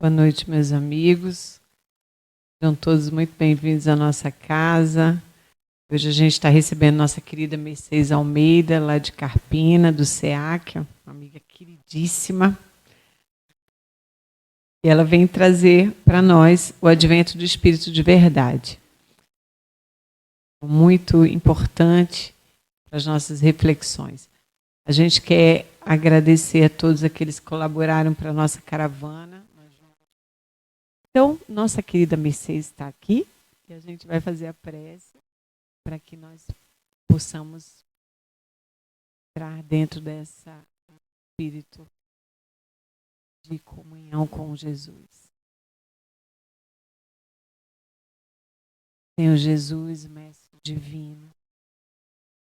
Boa noite, meus amigos. Sejam todos muito bem-vindos à nossa casa. Hoje a gente está recebendo nossa querida Mercedes Almeida, lá de Carpina, do SEAC, uma amiga queridíssima. E ela vem trazer para nós o advento do Espírito de Verdade. Muito importante para as nossas reflexões. A gente quer agradecer a todos aqueles que colaboraram para a nossa caravana. Então, nossa querida Mercedes está aqui e a gente vai fazer a prece para que nós possamos entrar dentro dessa espírito de comunhão com Jesus. Senhor Jesus, Mestre Divino,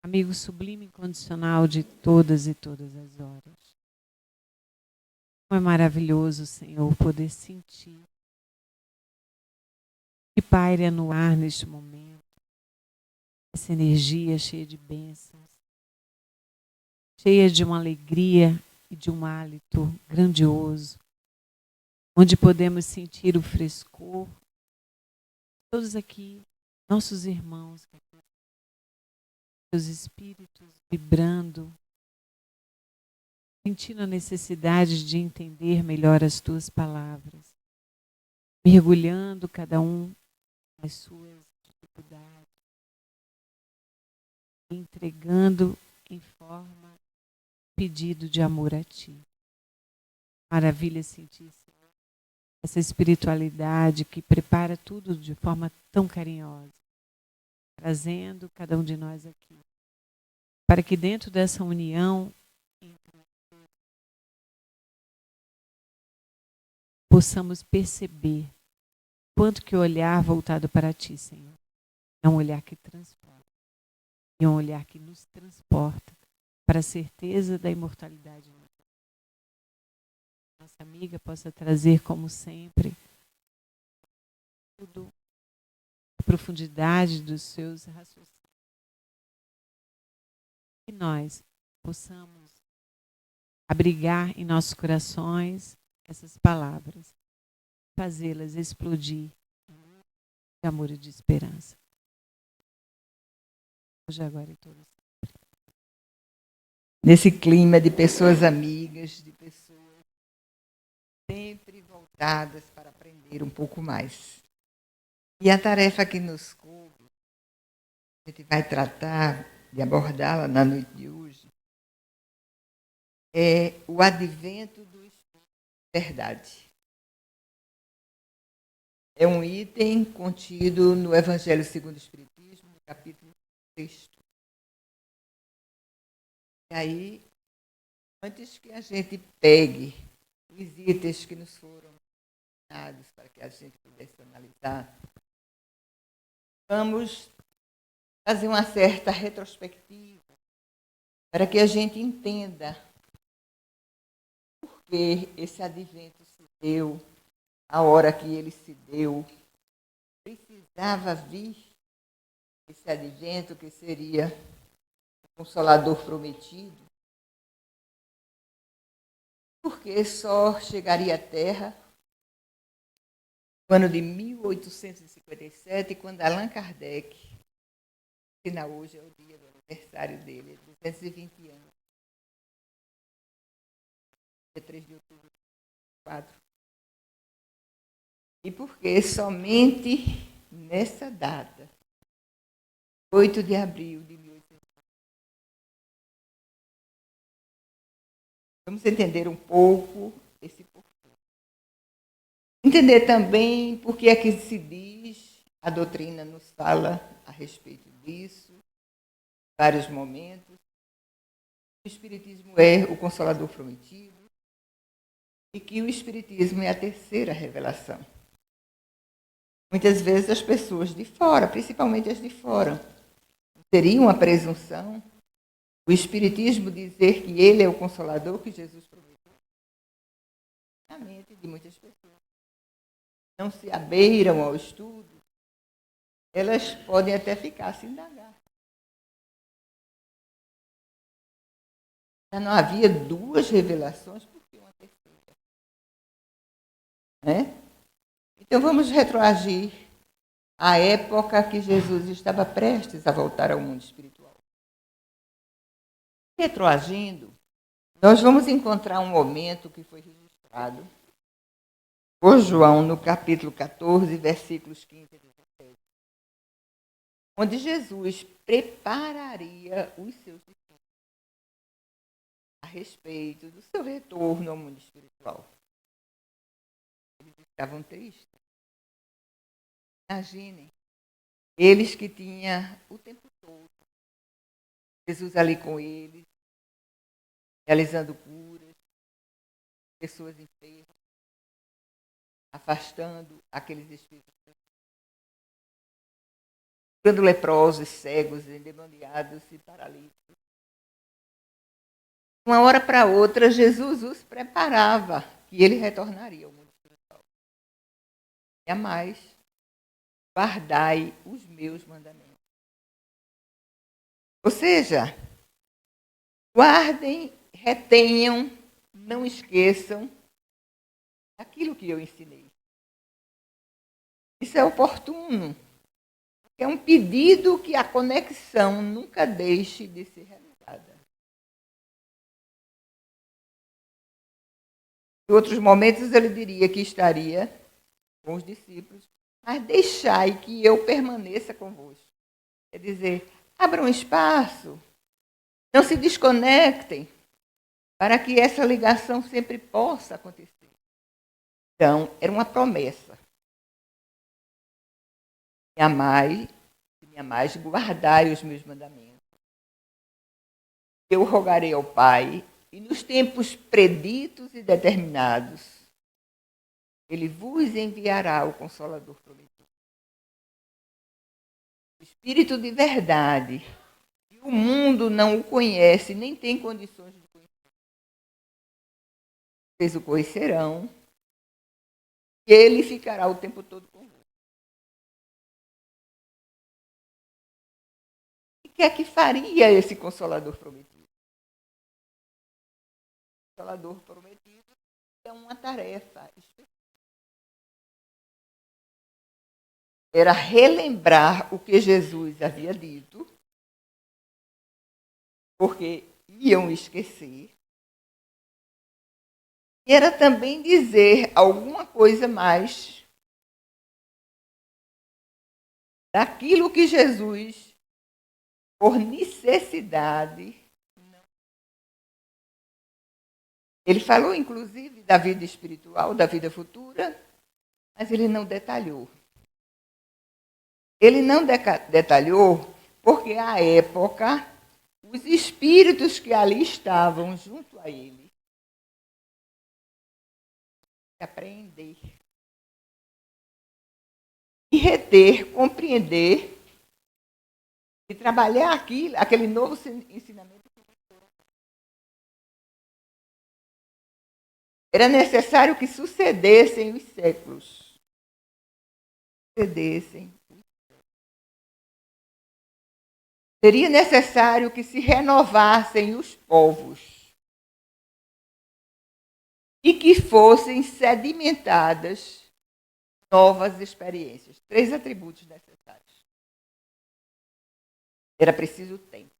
amigo sublime e incondicional de todas e todas as horas. Como é maravilhoso, Senhor, poder sentir que paira no ar neste momento, essa energia cheia de bênçãos, cheia de uma alegria e de um hálito grandioso, onde podemos sentir o frescor. Todos aqui, nossos irmãos, seus espíritos vibrando, sentindo a necessidade de entender melhor as tuas palavras, mergulhando cada um nas suas dificuldades, entregando em forma pedido de amor a ti. Maravilha sentir, Senhor, essa espiritualidade que prepara tudo de forma tão carinhosa, trazendo cada um de nós aqui, para que dentro dessa união possamos perceber quanto que o olhar voltado para ti, Senhor, é um olhar que transporta, é um olhar que nos transporta para a certeza da imortalidade. Nossa amiga possa trazer, como sempre, tudo a profundidade dos seus raciocínios. Que nós possamos abrigar em nossos corações essas palavras, fazê-las explodir de amor e de esperança. Hoje, agora e todos. Nesse clima de pessoas amigas, de pessoas sempre voltadas para aprender um pouco mais. E a tarefa que nos coube, a gente vai tratar de abordá-la na noite de hoje, é o advento do Espírito de Verdade. É um item contido no Evangelho segundo o Espiritismo, no capítulo 6. E aí, antes que a gente pegue os itens que nos foram dados para que a gente pudesse analisar, vamos fazer uma certa retrospectiva para que a gente entenda por que esse advento se deu, a hora que ele se deu. Precisava vir esse advento que seria o Consolador prometido, porque só chegaria à Terra no ano de 1857, quando Allan Kardec, que hoje é o dia do aniversário dele, 220 anos, dia 3 de outubro de 4. E porque somente nessa data, 8 de abril de 1800, vamos entender um pouco esse porquê. Entender também por que é que se diz, a doutrina nos fala a respeito disso, em vários momentos. O Espiritismo é o Consolador prometido e que o Espiritismo é a terceira revelação. Muitas vezes as pessoas de fora, principalmente as de fora, teriam a presunção, o Espiritismo dizer que ele é o Consolador que Jesus prometeu. Na mente de muitas pessoas. Não se abeiram ao estudo, elas podem até ficar se indagar. Já não havia duas revelações, por que uma terceira? Né? Então vamos retroagir à época que Jesus estava prestes a voltar ao mundo espiritual. Retroagindo, nós vamos encontrar um momento que foi registrado por João no capítulo 14, versículos 15 e 17, onde Jesus prepararia os seus discípulos a respeito do seu retorno ao mundo espiritual. Eles estavam tristes. Imaginem, eles que tinham o tempo todo Jesus ali com eles, realizando curas, pessoas enfermas, afastando aqueles espíritos, curando leprosos, cegos, endemoniados e paralíticos. De uma hora para outra, Jesus os preparava que ele retornaria ao mundo espiritual. E a mais, guardai os meus mandamentos. Ou seja, guardem, retenham, não esqueçam aquilo que eu ensinei. Isso é oportuno. É um pedido que a conexão nunca deixe de ser realizada. Em outros momentos ele diria que estaria com os discípulos, mas deixai que eu permaneça convosco. Quer dizer, abram espaço, não se desconectem, para que essa ligação sempre possa acontecer. Então, era uma promessa. Me amais, guardai os meus mandamentos. Eu rogarei ao Pai, e nos tempos preditos e determinados, ele vos enviará o Consolador prometido. O Espírito de verdade, que o mundo não o conhece, nem tem condições de conhecer. Vocês o conhecerão, e ele ficará o tempo todo convosco. E o que é que faria esse Consolador prometido? O Consolador prometido é uma tarefa específica. Era relembrar o que Jesus havia dito, porque iam esquecer. E era também dizer alguma coisa mais daquilo que Jesus, por necessidade, não. Ele falou, inclusive, da vida espiritual, da vida futura, mas ele não detalhou. Ele não detalhou porque, à época, os espíritos que ali estavam junto a ele apreender e reter, compreender e trabalhar aquele novo ensinamento. Era necessário que sucedessem os séculos. Seria necessário que se renovassem os povos e que fossem sedimentadas novas experiências. 3 atributos necessários. Era preciso tempo.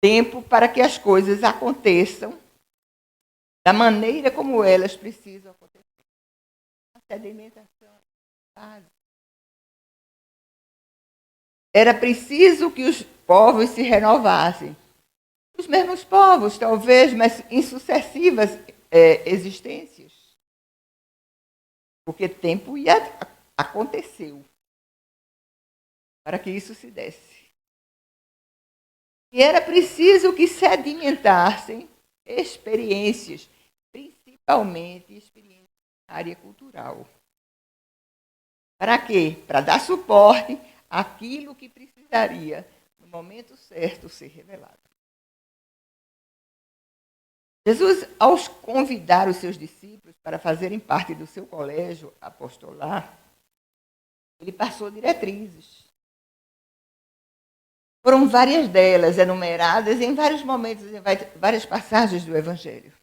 Tempo para que as coisas aconteçam da maneira como elas precisam acontecer. A sedimentação básica. Era preciso que os povos se renovassem. Os mesmos povos, talvez, mas em sucessivas existências. Porque tempo aconteceu para que isso se desse. E era preciso que sedimentassem experiências, principalmente experiências na área cultural. Para quê? Para dar suporte àquilo que precisaria, no momento certo, ser revelado. Jesus, ao convidar os seus discípulos para fazerem parte do seu colégio apostolar, ele passou diretrizes. Foram várias delas enumeradas em vários momentos, em várias passagens do Evangelho.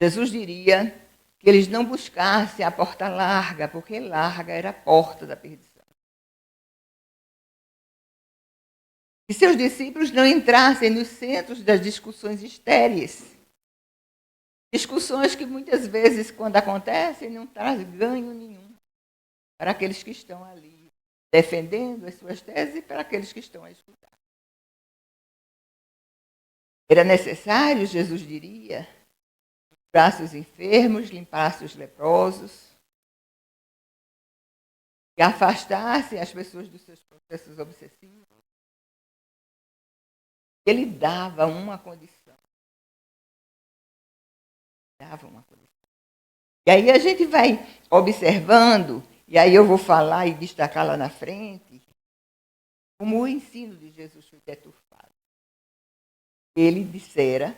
Jesus diria que eles não buscassem a porta larga, porque larga era a porta da perdição. E seus discípulos não entrassem nos centros das discussões estéreis. Discussões que muitas vezes, quando acontecem, não trazem ganho nenhum para aqueles que estão ali defendendo as suas teses e para aqueles que estão a escutar. Era necessário, Jesus diria, curasse os enfermos, limpasse os leprosos, que afastasse as pessoas dos seus processos obsessivos. Ele dava uma condição. E aí a gente vai observando, e aí eu vou falar e destacar lá na frente, como o ensino de Jesus foi deturpado. Ele dissera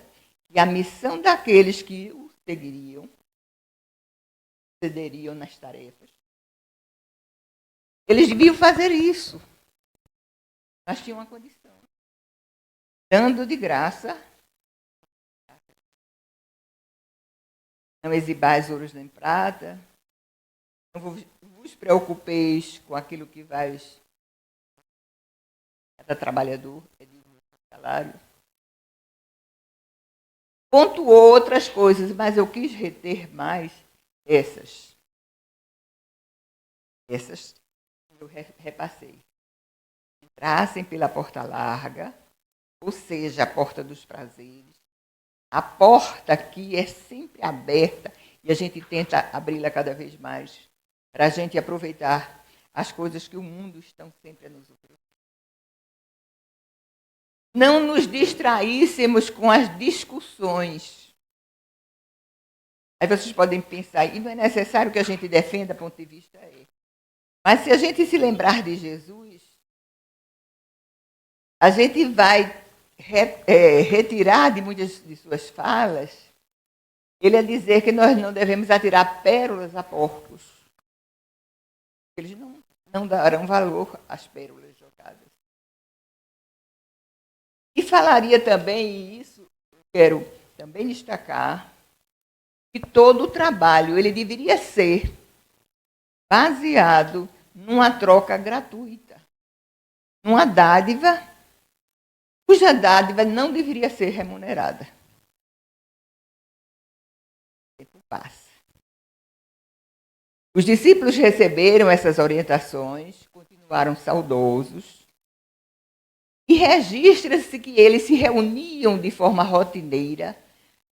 que a missão daqueles que o seguiriam, cederiam nas tarefas. Eles deviam fazer isso, mas tinham uma condição. Dando de graça, não exibais ouros nem prata, não vos preocupeis com aquilo que vais. Cada trabalhador é digno do seu salário. Pontuou outras coisas, mas eu quis reter mais essas. Essas eu repassei. Entrassem pela porta larga, ou seja, a porta dos prazeres. A porta aqui é sempre aberta e a gente tenta abri-la cada vez mais para a gente aproveitar as coisas que o mundo está sempre a nos oferecer. Não nos distraíssemos com as discussões. Aí vocês podem pensar, e não é necessário que a gente defenda ponto de vista é. Mas se a gente se lembrar de Jesus, a gente vai retirar de muitas de suas falas, ele a dizer que nós não devemos atirar pérolas a porcos. Eles não darão valor às pérolas jogadas. E falaria também, e isso eu quero também destacar, que todo o trabalho ele deveria ser baseado numa troca gratuita, numa dádiva, cuja dádiva não deveria ser remunerada. O tempo passa. Os discípulos receberam essas orientações, continuaram saudosos, e registra-se que eles se reuniam de forma rotineira,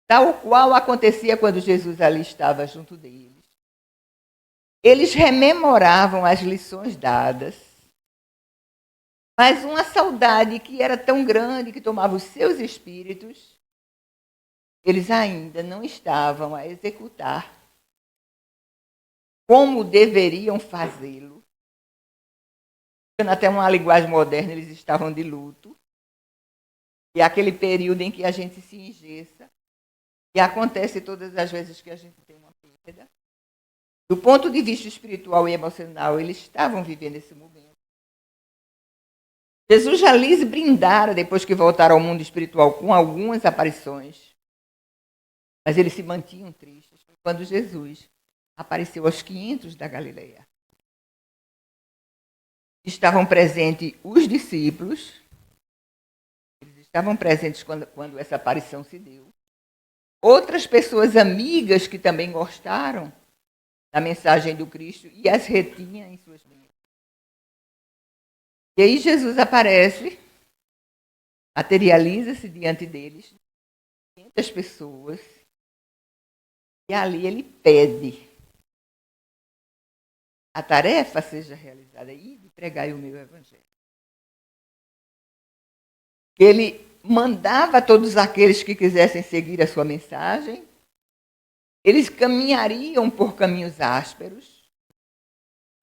tal qual acontecia quando Jesus ali estava junto deles. Eles rememoravam as lições dadas, mas uma saudade que era tão grande que tomava os seus espíritos, eles ainda não estavam a executar como deveriam fazê-lo. Até uma linguagem moderna, eles estavam de luto. E é aquele período em que a gente se engessa, e acontece todas as vezes que a gente tem uma perda. Do ponto de vista espiritual e emocional, eles estavam vivendo esse momento. Jesus já lhes brindara, depois que voltaram ao mundo espiritual, com algumas aparições. Mas eles se mantinham tristes quando Jesus apareceu aos 500 da Galileia. Estavam presentes os discípulos, eles estavam presentes quando essa aparição se deu. Outras pessoas amigas que também gostaram da mensagem do Cristo e as retinham em suas mentes. E aí Jesus aparece, materializa-se diante deles, 500 pessoas, e ali ele pede a tarefa seja realizada e de pregar o meu evangelho. Ele mandava a todos aqueles que quisessem seguir a sua mensagem, eles caminhariam por caminhos ásperos,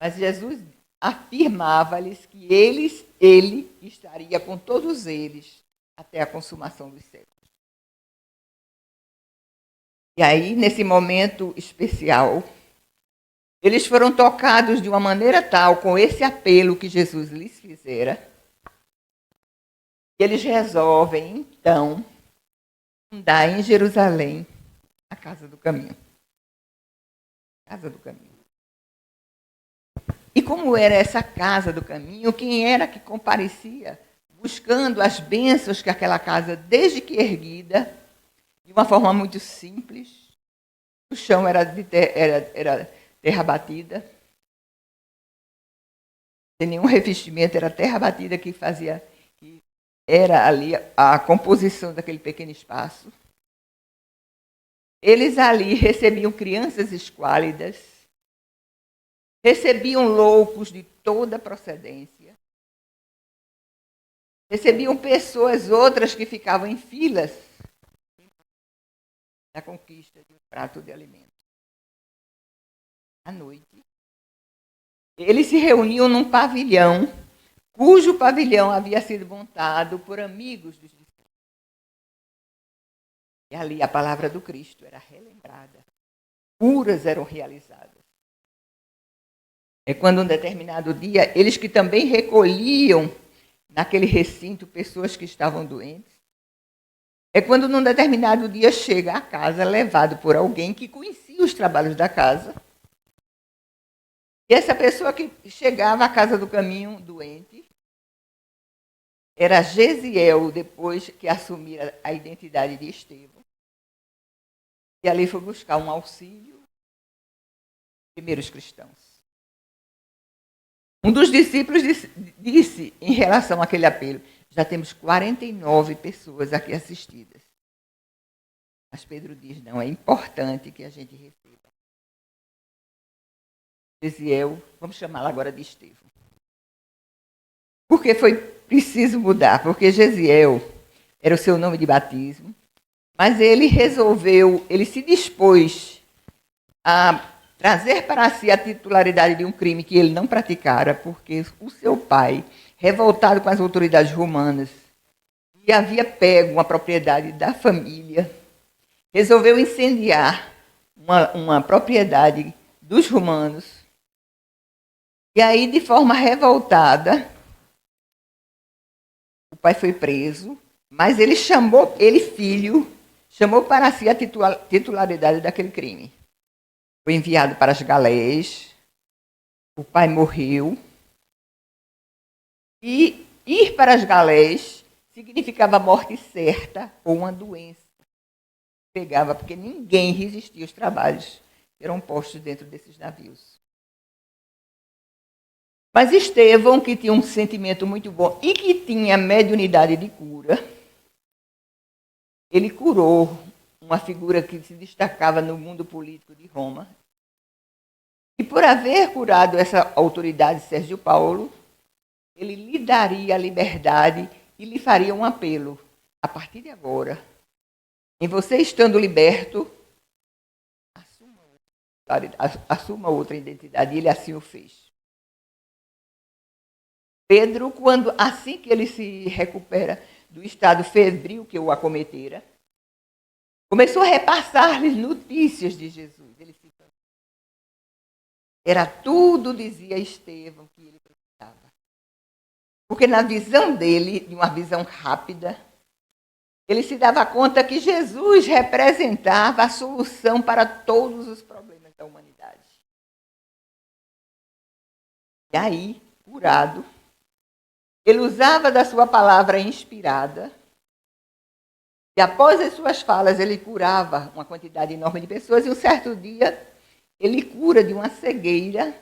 mas Jesus afirmava-lhes que ele estaria com todos eles até a consumação dos séculos. E aí, nesse momento especial, Eles foram tocados de uma maneira tal, com esse apelo que Jesus lhes fizera, que eles resolvem, então, fundar em Jerusalém a Casa do Caminho. Casa do Caminho. E como era essa Casa do Caminho, quem era que comparecia buscando as bênçãos que aquela casa, desde que erguida, de uma forma muito simples, o chão era terra batida, sem nenhum revestimento, era terra batida que era ali a composição daquele pequeno espaço. Eles ali recebiam crianças esquálidas, recebiam loucos de toda procedência, recebiam pessoas outras que ficavam em filas na conquista de um prato de alimento. À noite, eles se reuniam num pavilhão, cujo pavilhão havia sido montado por amigos dos discípulos. E ali a palavra do Cristo era relembrada, curas eram realizadas. É quando, um determinado dia, eles que também recolhiam naquele recinto pessoas que estavam doentes, é quando, num determinado dia, chega à casa, levado por alguém que conhecia os trabalhos da casa. E essa pessoa que chegava à Casa do Caminho, doente, era Gesiel, depois que assumira a identidade de Estevão. E ali foi buscar um auxílio aos primeiros cristãos. Um dos discípulos disse em relação àquele apelo: já temos 49 pessoas aqui assistidas. Mas Pedro diz: não, é importante que a gente receba. Gesiel, vamos chamá-la agora de Estevão. Porque foi preciso mudar, porque Gesiel era o seu nome de batismo, mas ele se dispôs a trazer para si a titularidade de um crime que ele não praticara, porque o seu pai, revoltado com as autoridades romanas, e havia pego uma propriedade da família, resolveu incendiar uma propriedade dos romanos. E aí, de forma revoltada, o pai foi preso, mas ele chamou para si a titularidade daquele crime. Foi enviado para as galés, o pai morreu, e ir para as galés significava morte certa ou uma doença. Pegava, porque ninguém resistia aos trabalhos que eram postos dentro desses navios. Mas Estevão, que tinha um sentimento muito bom e que tinha mediunidade de cura, ele curou uma figura que se destacava no mundo político de Roma. E por haver curado essa autoridade, Sérgio Paulo, ele lhe daria a liberdade e lhe faria um apelo. A partir de agora, em você estando liberto, assuma outra identidade. E ele assim o fez. Pedro, assim que ele se recupera do estado febril que o acometera, começou a repassar-lhes notícias de Jesus. Ele se Era tudo, dizia Estevão, que ele precisava. Porque na visão dele, de uma visão rápida, ele se dava conta que Jesus representava a solução para todos os problemas da humanidade. E aí, curado, ele usava da sua palavra inspirada, e após as suas falas ele curava uma quantidade enorme de pessoas, e um certo dia ele cura de uma cegueira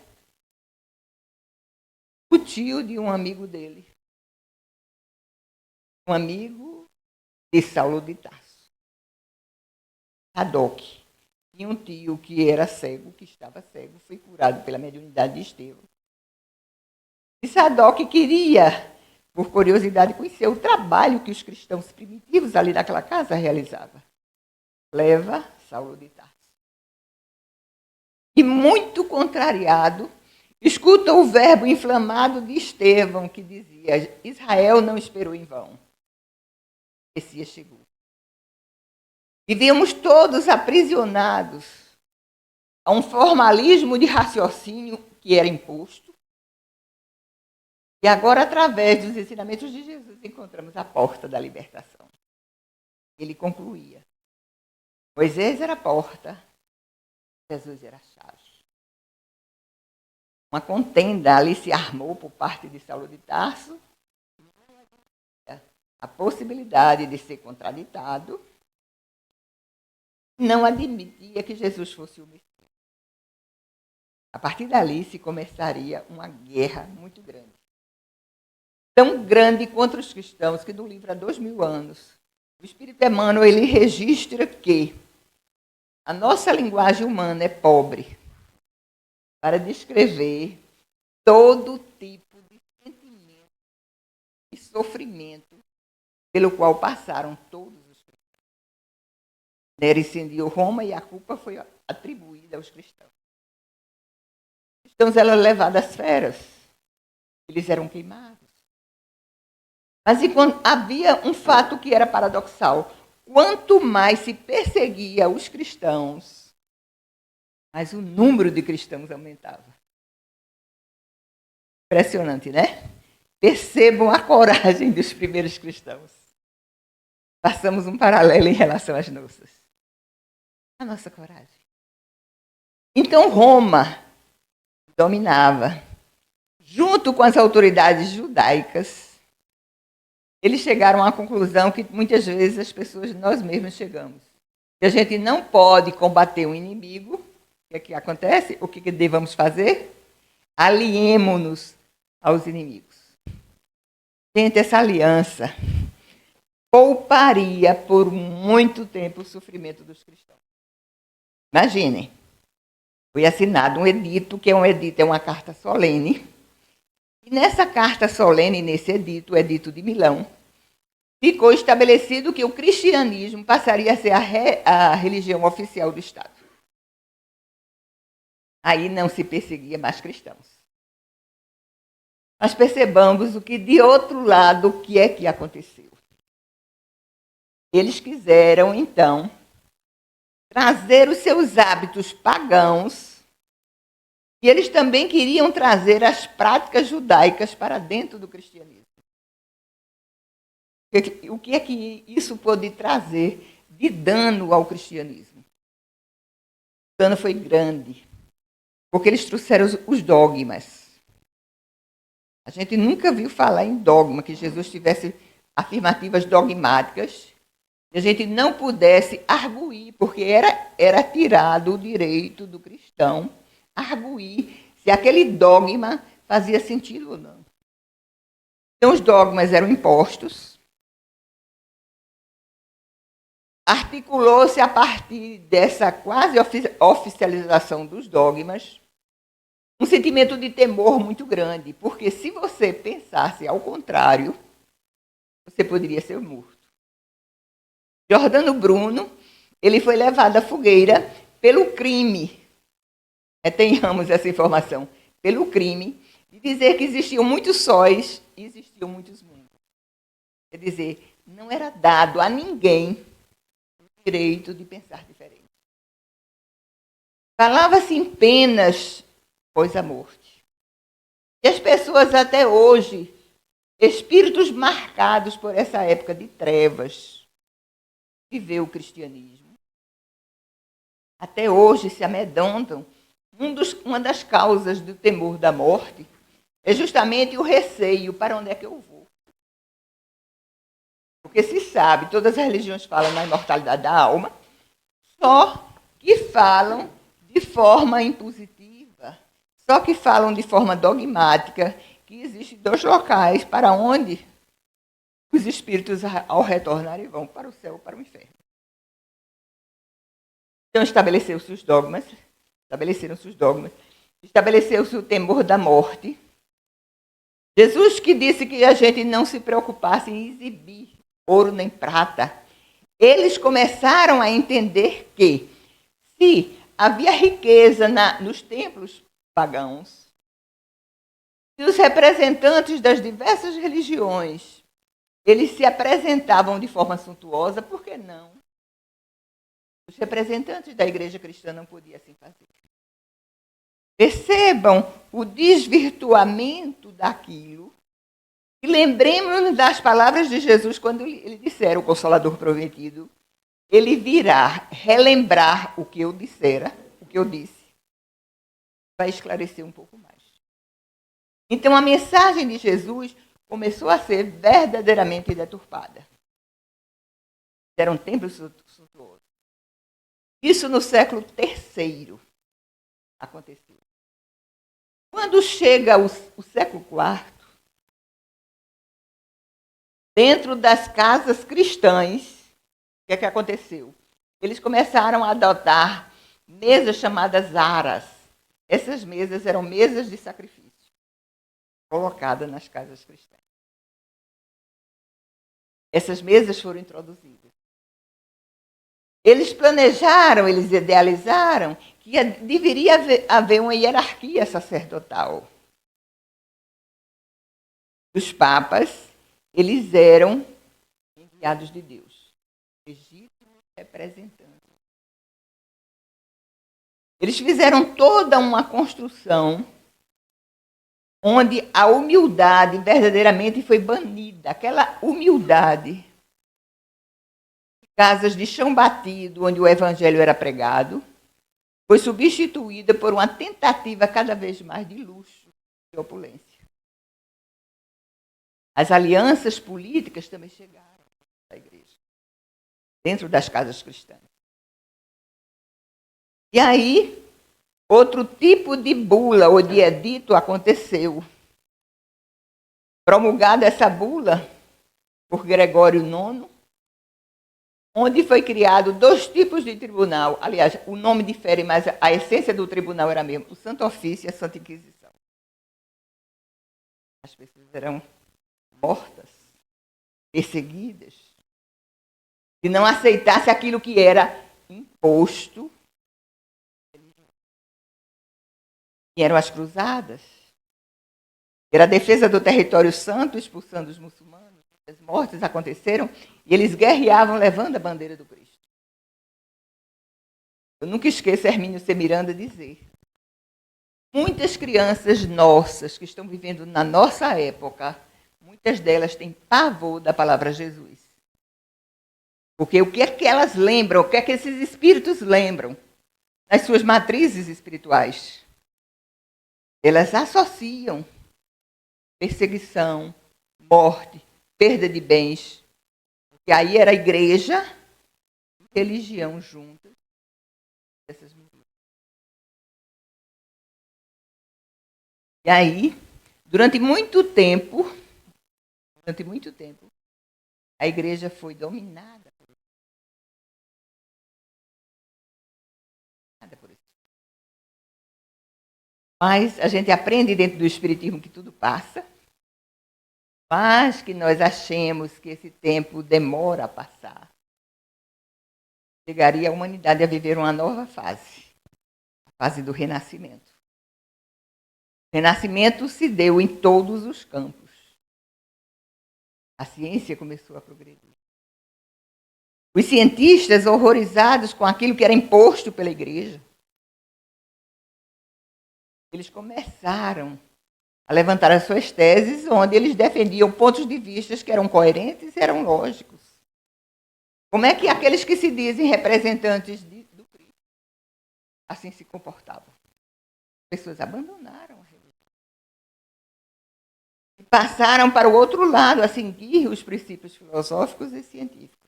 o tio de um amigo dele. Um amigo de Saulo de Tarso. Sadoc. Tinha um tio que era cego, que estava cego, foi curado pela mediunidade de Estevão. E Sadoc queria, por curiosidade, conhecer o trabalho que os cristãos primitivos ali naquela casa realizavam. Leva Saulo de Tarso. E muito contrariado, escuta o verbo inflamado de Estevão, que dizia: Israel não esperou em vão. O Messias chegou. Vivíamos todos aprisionados a um formalismo de raciocínio que era imposto. E agora, através dos ensinamentos de Jesus, encontramos a porta da libertação. Ele concluía. Moisés era a porta, Jesus era a chave. Uma contenda ali se armou por parte de Saulo de Tarso, a possibilidade de ser contraditado, não admitia que Jesus fosse o Messias. A partir dali se começaria uma guerra muito grande. Tão grande contra os cristãos que no livro há 2000 anos, o Espírito Emmanuel ele registra que a nossa linguagem humana é pobre para descrever todo tipo de sentimento e sofrimento pelo qual passaram todos os cristãos. Nero incendiou Roma e a culpa foi atribuída aos cristãos. Os cristãos eram levados às feras, eles eram queimados. Mas havia um fato que era paradoxal. Quanto mais se perseguia os cristãos, mais o número de cristãos aumentava. Impressionante, né? Percebam a coragem dos primeiros cristãos. Passamos um paralelo em relação às nossas. A nossa coragem. Então Roma dominava. Junto com as autoridades judaicas, eles chegaram à conclusão que muitas vezes as pessoas, nós mesmos chegamos. Que a gente não pode combater um inimigo. O que é que acontece? O que devemos fazer? Aliemo-nos aos inimigos. Gente, essa aliança pouparia por muito tempo o sofrimento dos cristãos. Imaginem, foi assinado um edito, que é um edito, é uma carta solene. E nessa carta solene, nesse edito, o edito de Milão, ficou estabelecido que o cristianismo passaria a ser a religião oficial do Estado. Aí não se perseguia mais cristãos. Mas percebamos o que, de outro lado, o que é que aconteceu. Eles quiseram, então, trazer os seus hábitos pagãos e eles também queriam trazer as práticas judaicas para dentro do cristianismo. O que é que isso pôde trazer de dano ao cristianismo? O dano foi grande, porque eles trouxeram os dogmas. A gente nunca viu falar em dogma, que Jesus tivesse afirmativas dogmáticas, e a gente não pudesse arguir, porque era tirado o direito do cristão arguir se aquele dogma fazia sentido ou não. Então, os dogmas eram impostos, articulou-se a partir dessa quase oficialização dos dogmas um sentimento de temor muito grande, porque se você pensasse ao contrário, você poderia ser morto. Giordano Bruno, ele foi levado à fogueira pelo crime, tenhamos essa informação, pelo crime de dizer que existiam muitos sóis e existiam muitos mundos. Quer dizer, não era dado a ninguém o direito de pensar diferente. Falava-se em penas após a morte. E as pessoas até hoje, espíritos marcados por essa época de trevas, viveu o cristianismo. Até hoje se amedrontam. Uma das causas do temor da morte é justamente o receio, para onde é que eu vou? Porque se sabe, todas as religiões falam na imortalidade da alma, só que falam de forma impositiva, só que falam de forma dogmática, que existem 2 locais para onde os espíritos, ao retornarem, vão para o céu ou para o inferno. Então, estabeleceu-se os dogmas, estabeleceu-se o temor da morte. Jesus que disse que a gente não se preocupasse em exibir ouro nem prata, eles começaram a entender que se havia riqueza nos templos pagãos, se os representantes das diversas religiões eles se apresentavam de forma suntuosa, por que não? Os representantes da igreja cristã não podiam assim fazer. Percebam o desvirtuamento daquilo. E lembremos-nos das palavras de Jesus quando ele dissera, o Consolador prometido, ele virá relembrar o que eu dissera, o que eu disse, vai esclarecer um pouco mais. Então a mensagem de Jesus começou a ser verdadeiramente deturpada. Era um templo suntuoso. Isso no século III aconteceu. Quando chega o século IV, dentro das casas cristãs, o que aconteceu? Eles começaram a adotar mesas chamadas aras. Essas mesas eram mesas de sacrifício, colocadas nas casas cristãs. Essas mesas foram introduzidas. Eles planejaram, eles idealizaram que deveria haver uma hierarquia sacerdotal. Os papas, eles eram enviados de Deus, legítimos representantes. Eles fizeram toda uma construção onde a humildade verdadeiramente foi banida. Aquela humildade, casas de chão batido, onde o evangelho era pregado, foi substituída por uma tentativa cada vez mais de luxo e opulência. As alianças políticas também chegaram à igreja, dentro das casas cristãs. E aí, outro tipo de bula ou de edito aconteceu. Promulgada essa bula por Gregório IX, onde foi criado 2 tipos de tribunal. Aliás, o nome difere, mas a essência do tribunal era a mesma: o Santo Ofício e a Santa Inquisição. As pessoas eram mortas, perseguidas, se não aceitasse aquilo que era imposto, que eram as cruzadas. Era a defesa do território santo, expulsando os muçulmanos. As mortes aconteceram e eles guerreavam levando a bandeira do Cristo. Eu nunca esqueço Hermínio C. Miranda dizer: muitas crianças nossas que estão vivendo na nossa época, muitas delas têm pavor da palavra Jesus. Porque o que é que elas lembram, o que é que esses espíritos lembram nas suas matrizes espirituais? Elas associam perseguição, morte, perda de bens. Porque aí era a igreja e religião juntas. E aí, durante muito tempo, a igreja foi dominada por isso. Mas a gente aprende dentro do Espiritismo que tudo passa, mas que nós achemos que esse tempo demora a passar. Chegaria a humanidade a viver uma nova fase, a fase do renascimento. O renascimento se deu em todos os campos. A ciência começou a progredir. Os cientistas, horrorizados com aquilo que era imposto pela igreja, eles começaram a levantar as suas teses, onde eles defendiam pontos de vista que eram coerentes e eram lógicos. Como é que aqueles que se dizem representantes do Cristo assim se comportavam? As pessoas abandonaram a religião. E passaram para o outro lado, a seguir os princípios filosóficos e científicos.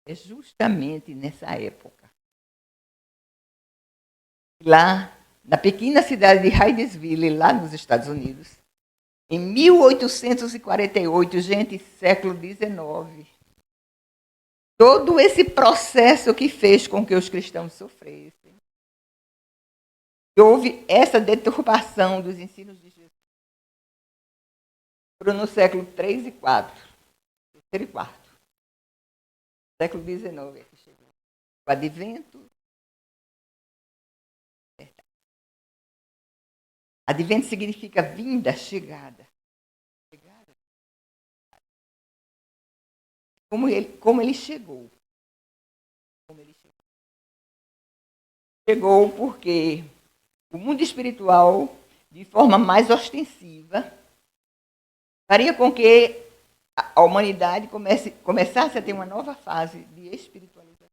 É justamente nessa época, lá na pequena cidade de Hydesville, lá nos Estados Unidos, em 1848, gente, século XIX, todo esse processo que fez com que os cristãos sofressem, houve essa deturpação dos ensinos de Jesus. Foram no século III e IV, terceiro e quarto. Século XIX é que chegou. O advento. Advento significa vinda, chegada. Como ele chegou. chegou porque o mundo espiritual, de forma mais ostensiva, faria com que a humanidade começasse a ter uma nova fase de espiritualização.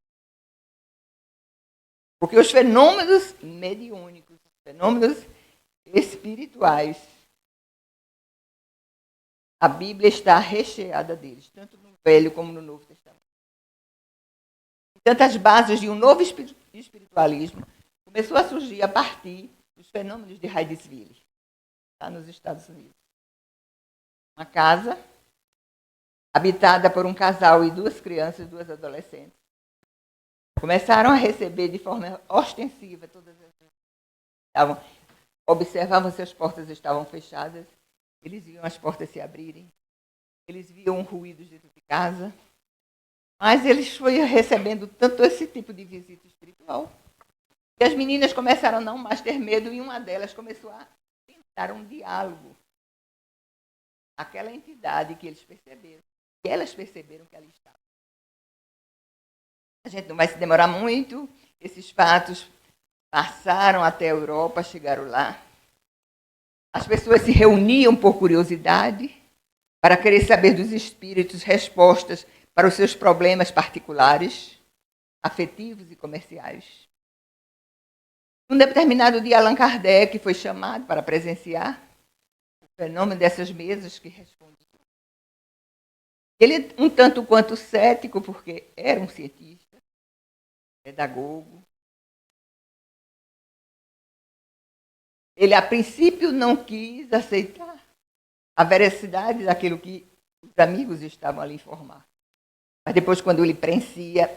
Porque os fenômenos mediúnicos, fenômenos espirituais, a Bíblia está recheada deles, tanto no Velho como no Novo Testamento. Portanto, as bases de um novo espiritualismo começou a surgir a partir dos fenômenos de Hydesville, lá nos Estados Unidos. Uma casa habitada por um casal e 2 crianças, 2 adolescentes. Começaram a receber de forma ostensiva todas as... observavam se as portas estavam fechadas, eles viam as portas se abrirem, eles viam ruídos dentro de casa, mas eles foram recebendo tanto esse tipo de visita espiritual, que as meninas começaram a não mais ter medo e uma delas começou a tentar um diálogo. Aquela entidade que eles perceberam, que elas perceberam que ali estava. A gente não vai se demorar muito, esses fatos passaram até a Europa, chegaram lá. As pessoas se reuniam por curiosidade, para querer saber dos espíritos respostas para os seus problemas particulares, afetivos e comerciais. Um determinado dia, Allan Kardec foi chamado para presenciar o fenômeno dessas mesas que respondiam. Ele, um tanto quanto cético, porque era um cientista, pedagogo. Ele, a princípio, não quis aceitar a veracidade daquilo que os amigos estavam ali informar. Mas depois, quando ele presencia,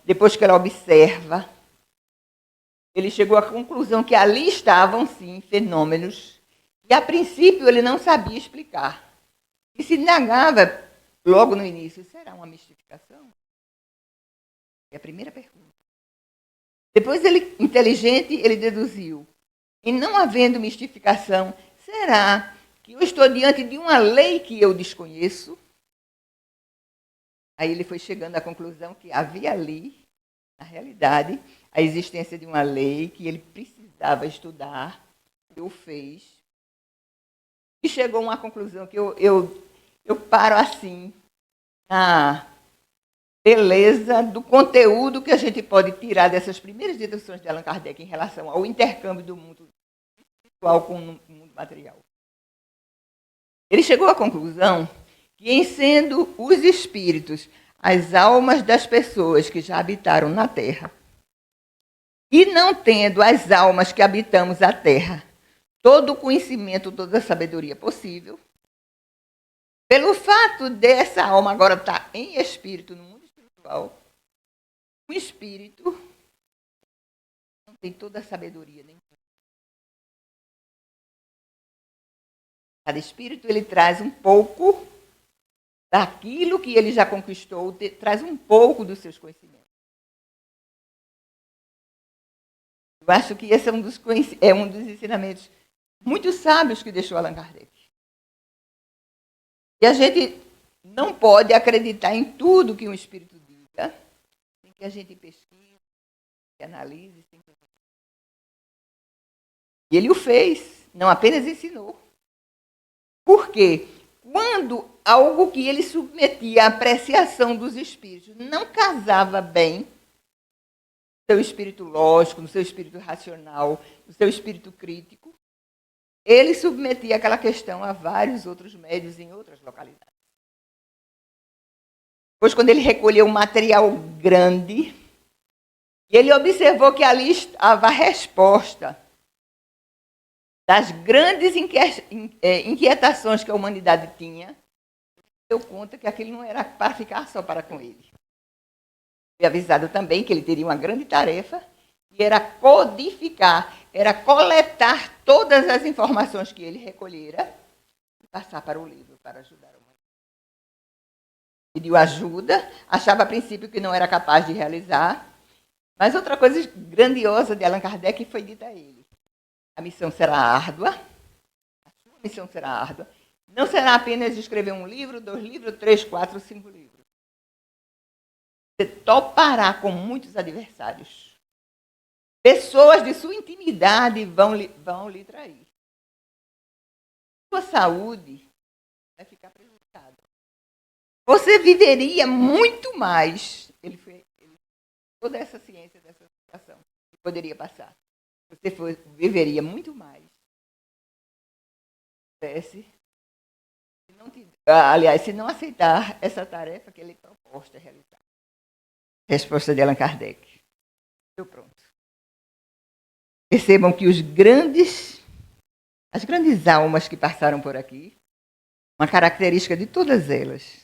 depois que ele observa, ele chegou à conclusão que ali estavam, sim, fenômenos que, a princípio, ele não sabia explicar. E se negava, logo no início, será uma mistificação? É a primeira pergunta. Depois, ele, inteligente, ele deduziu. E não havendo mistificação, será que eu estou diante de uma lei que eu desconheço? Aí ele foi chegando à conclusão que havia ali, na realidade, a existência de uma lei que ele precisava estudar, que o fez, e chegou a uma conclusão que eu paro assim, na beleza do conteúdo que a gente pode tirar dessas primeiras deduções de Allan Kardec em relação ao intercâmbio do mundo espiritual com o mundo material. Ele chegou à conclusão que, em sendo os espíritos as almas das pessoas que já habitaram na Terra, e não tendo as almas que habitamos a Terra todo o conhecimento, toda a sabedoria possível, pelo fato dessa alma agora estar em espírito, no mundo espiritual, o espírito não tem toda a sabedoria nem. Cada espírito ele traz um pouco daquilo que ele já conquistou, traz um pouco dos seus conhecimentos. Eu acho que esse é um dos ensinamentos muito sábios que deixou Allan Kardec. E a gente não pode acreditar em tudo que um espírito diga, sem que a gente pesquise, que analise. E ele o fez, não apenas ensinou. Por quê? Quando algo que ele submetia à apreciação dos espíritos não casava bem no seu espírito lógico, no seu espírito racional, no seu espírito crítico, ele submetia aquela questão a vários outros médios em outras localidades. Depois, quando ele recolheu um material grande, ele observou que ali estava a resposta das grandes inquietações que a humanidade tinha, deu conta que aquilo não era para ficar só para com ele. Foi avisado também que ele teria uma grande tarefa, que era codificar, era coletar todas as informações que ele recolhera e passar para o livro, para ajudar a humanidade. Pediu ajuda, achava a princípio que não era capaz de realizar, mas outra coisa grandiosa de Allan Kardec foi dita a ele. A missão será árdua, a sua missão será árdua. Não será apenas escrever um livro, 2 livros, 3, 4, 5 livros. Você topará com muitos adversários. Pessoas de sua intimidade vão lhe trair. Sua saúde vai ficar prejudicada. Você viveria muito mais. Toda essa ciência dessa situação que poderia passar. Você viveria muito mais. Se não aceitar essa tarefa que ele é proposta a realizar. Resposta de Allan Kardec. Estou pronto. Percebam que as grandes almas que passaram por aqui, uma característica de todas elas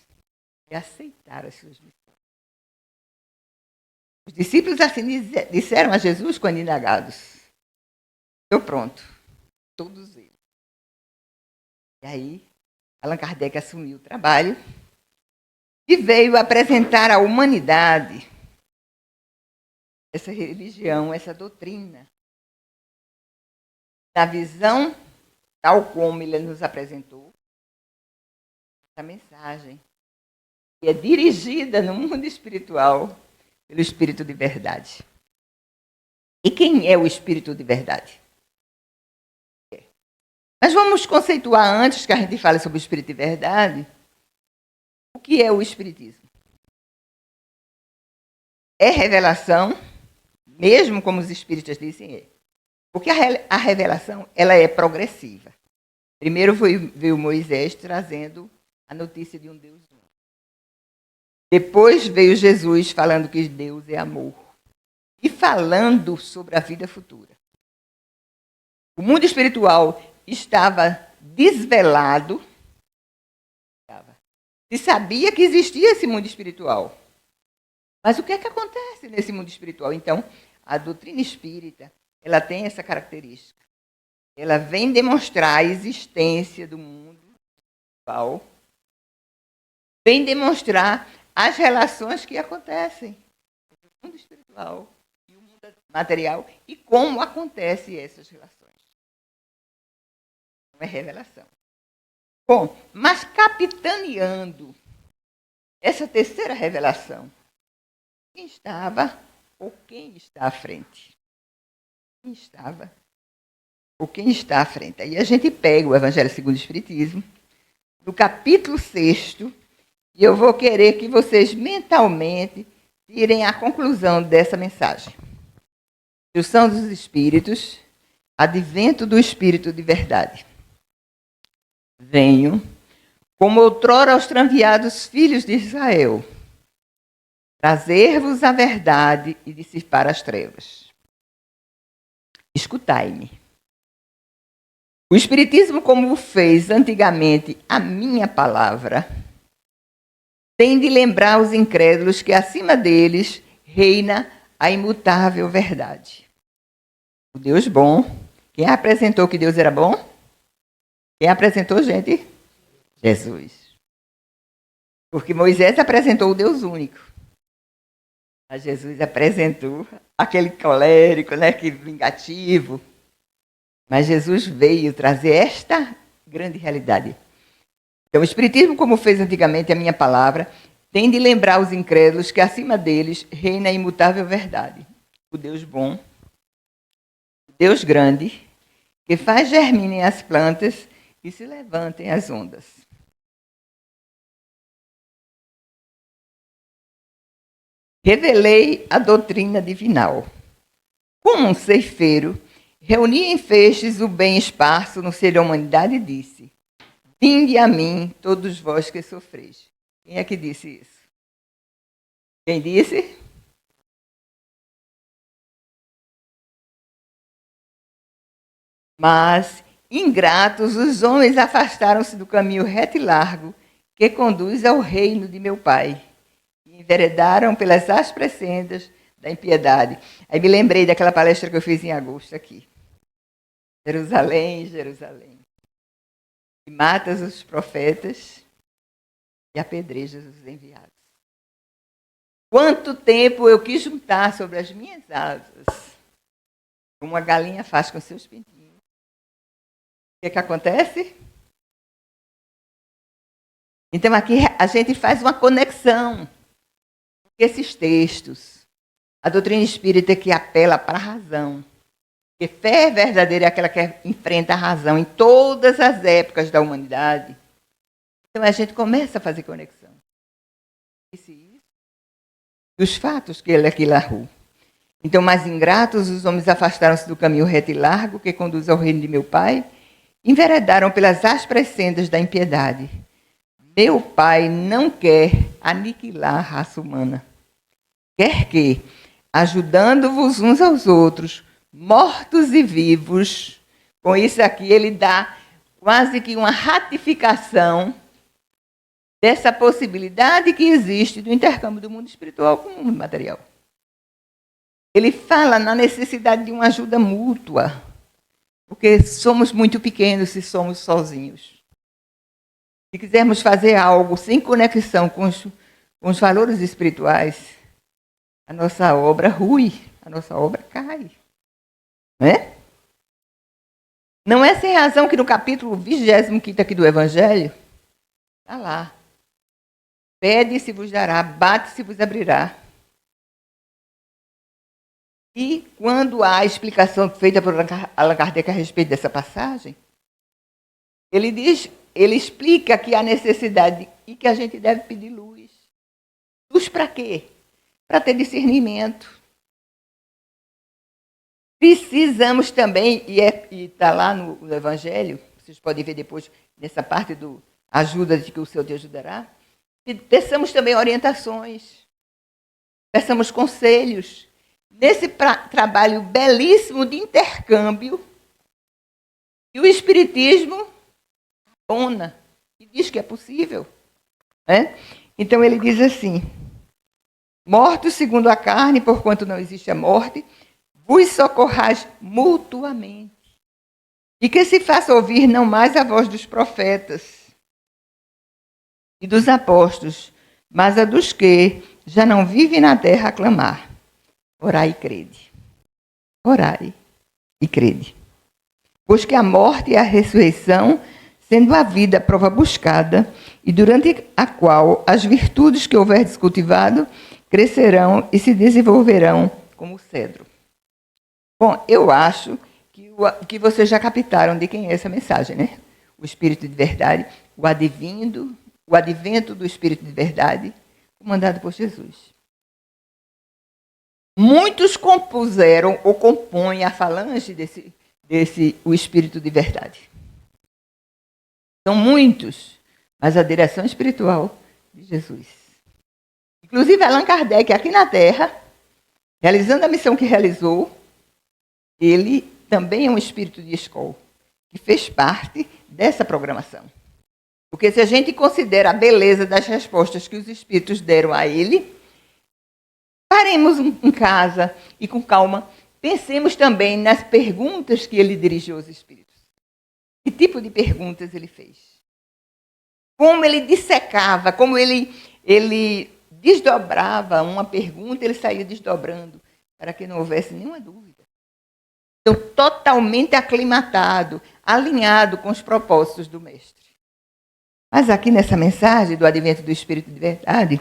é aceitar as suas missões. Os discípulos assim disseram a Jesus quando indagados. Estou pronto. Todos eles. E aí, Allan Kardec assumiu o trabalho e veio apresentar à humanidade essa religião, essa doutrina, na visão tal como ele nos apresentou, essa mensagem que é dirigida no mundo espiritual pelo Espírito de Verdade. E quem é o Espírito de Verdade? Mas vamos conceituar antes que a gente fale sobre o Espírito de Verdade, o que é o Espiritismo? É revelação, mesmo como os espíritas dizem, é. Porque a revelação ela é progressiva. Primeiro veio Moisés trazendo a notícia de um Deus único. Depois veio Jesus falando que Deus é amor. E falando sobre a vida futura. O mundo espiritual estava desvelado. Se sabia que existia esse mundo espiritual. Mas o que é que acontece nesse mundo espiritual? Então, a doutrina espírita, ela tem essa característica. Ela vem demonstrar a existência do mundo espiritual, vem demonstrar as relações que acontecem no mundo espiritual e o mundo material e como acontecem essas relações. Não é revelação. Bom, mas capitaneando essa terceira revelação, quem estava ou quem está à frente? Quem estava ou quem está à frente? Aí a gente pega o Evangelho segundo o Espiritismo, no capítulo 6º, e eu vou querer que vocês mentalmente tirem a conclusão dessa mensagem. Instrução dos Espíritos, advento do Espírito de Verdade. Venho, como outrora aos tranviados filhos de Israel, trazer-vos a verdade e dissipar as trevas. Escutai-me. O Espiritismo, como fez antigamente a minha palavra, tem de lembrar os incrédulos que acima deles reina a imutável verdade. O Deus bom. Quem apresentou que Deus era bom? Quem apresentou, gente? Jesus. Porque Moisés apresentou o Deus único. Mas Jesus apresentou aquele colérico, né, que vingativo. Mas Jesus veio trazer esta grande realidade. Então, o Espiritismo, como fez antigamente a minha palavra, tem de lembrar os incrédulos que acima deles reina a imutável verdade. O Deus bom, o Deus grande, que faz germinem as plantas e se levantem as ondas. Revelei a doutrina divinal. Como um ceifeiro, reuni em feixes o bem esparso no ser da humanidade e disse: vinde a mim, todos vós que sofreis. Quem é que disse isso? Quem disse? Mas, ingratos, os homens afastaram-se do caminho reto e largo que conduz ao reino de meu Pai. E enveredaram pelas ásperas sendas da impiedade. Aí me lembrei daquela palestra que eu fiz em agosto aqui. Jerusalém, Jerusalém. E matas os profetas e apedrejas os enviados. Quanto tempo eu quis juntar sobre as minhas asas, como uma galinha faz com seus pintinhos. O que acontece? Então aqui a gente faz uma conexão com esses textos. A doutrina espírita que apela para a razão. Porque fé verdadeira é aquela que enfrenta a razão em todas as épocas da humanidade. Então a gente começa a fazer conexão. Dos fatos que ele aqui narrou. Então, mais ingratos, os homens afastaram-se do caminho reto e largo que conduz ao reino de meu Pai, enveredaram pelas ásperas sendas da impiedade. Meu Pai não quer aniquilar a raça humana. Quer que, ajudando-vos uns aos outros, mortos e vivos, com isso aqui ele dá quase que uma ratificação dessa possibilidade que existe do intercâmbio do mundo espiritual com o mundo material. Ele fala na necessidade de uma ajuda mútua, porque somos muito pequenos se somos sozinhos. Se quisermos fazer algo sem conexão com os valores espirituais, a nossa obra rui, a nossa obra cai. Não é? Não é sem razão que no capítulo 25 aqui do Evangelho, está lá. Pede e se vos dará, bate se vos abrirá. E quando há a explicação feita por Allan Kardec a respeito dessa passagem, ele explica que há necessidade e que a gente deve pedir luz. Luz para quê? Para ter discernimento. Precisamos também, e está lá no Evangelho, vocês podem ver depois nessa parte do ajuda de que o Senhor te ajudará, peçamos também orientações, peçamos conselhos, nesse trabalho belíssimo de intercâmbio, e o Espiritismo abona e diz que é possível. Né? Então ele diz assim, mortos segundo a carne, porquanto não existe a morte, vos socorrais mutuamente, e que se faça ouvir não mais a voz dos profetas, e dos apóstolos, mas a dos que já não vivem na terra a clamar. Orai e crede. Orai e crede. Pois que a morte e a ressurreição, sendo a vida a prova buscada, e durante a qual as virtudes que houverdes cultivado crescerão e se desenvolverão como o cedro. Bom, eu acho que vocês já captaram de quem é essa mensagem, né? O Espírito de Verdade, o advento do Espírito de Verdade, comandado por Jesus. Muitos compuseram ou compõem a falange o Espírito de Verdade. São muitos, mas a direção espiritual de Jesus. Inclusive, Allan Kardec, aqui na Terra, realizando a missão que realizou, ele também é um espírito de escola, que fez parte dessa programação. Porque se a gente considera a beleza das respostas que os espíritos deram a ele, paremos em casa e com calma, pensemos também nas perguntas que ele dirigiu aos espíritos. Que tipo de perguntas ele fez? Como ele dissecava, como ele desdobrava uma pergunta, ele saía desdobrando, para que não houvesse nenhuma dúvida. Então, totalmente aclimatado, alinhado com os propósitos do Mestre. Mas aqui nessa mensagem do advento do Espírito de Verdade,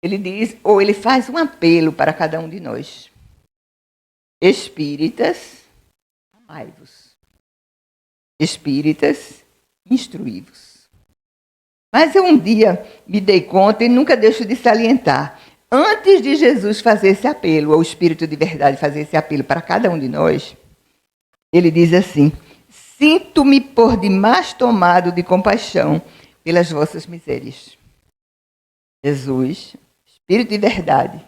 ele diz, ou ele faz um apelo para cada um de nós. Espíritas, amai-vos. Espíritas, instruí-vos. Mas eu um dia me dei conta e nunca deixo de salientar. Antes de Jesus fazer esse apelo, ou o Espírito de Verdade fazer esse apelo para cada um de nós, ele diz assim, sinto-me por demais tomado de compaixão pelas vossas misérias. Jesus, Espírito de Verdade,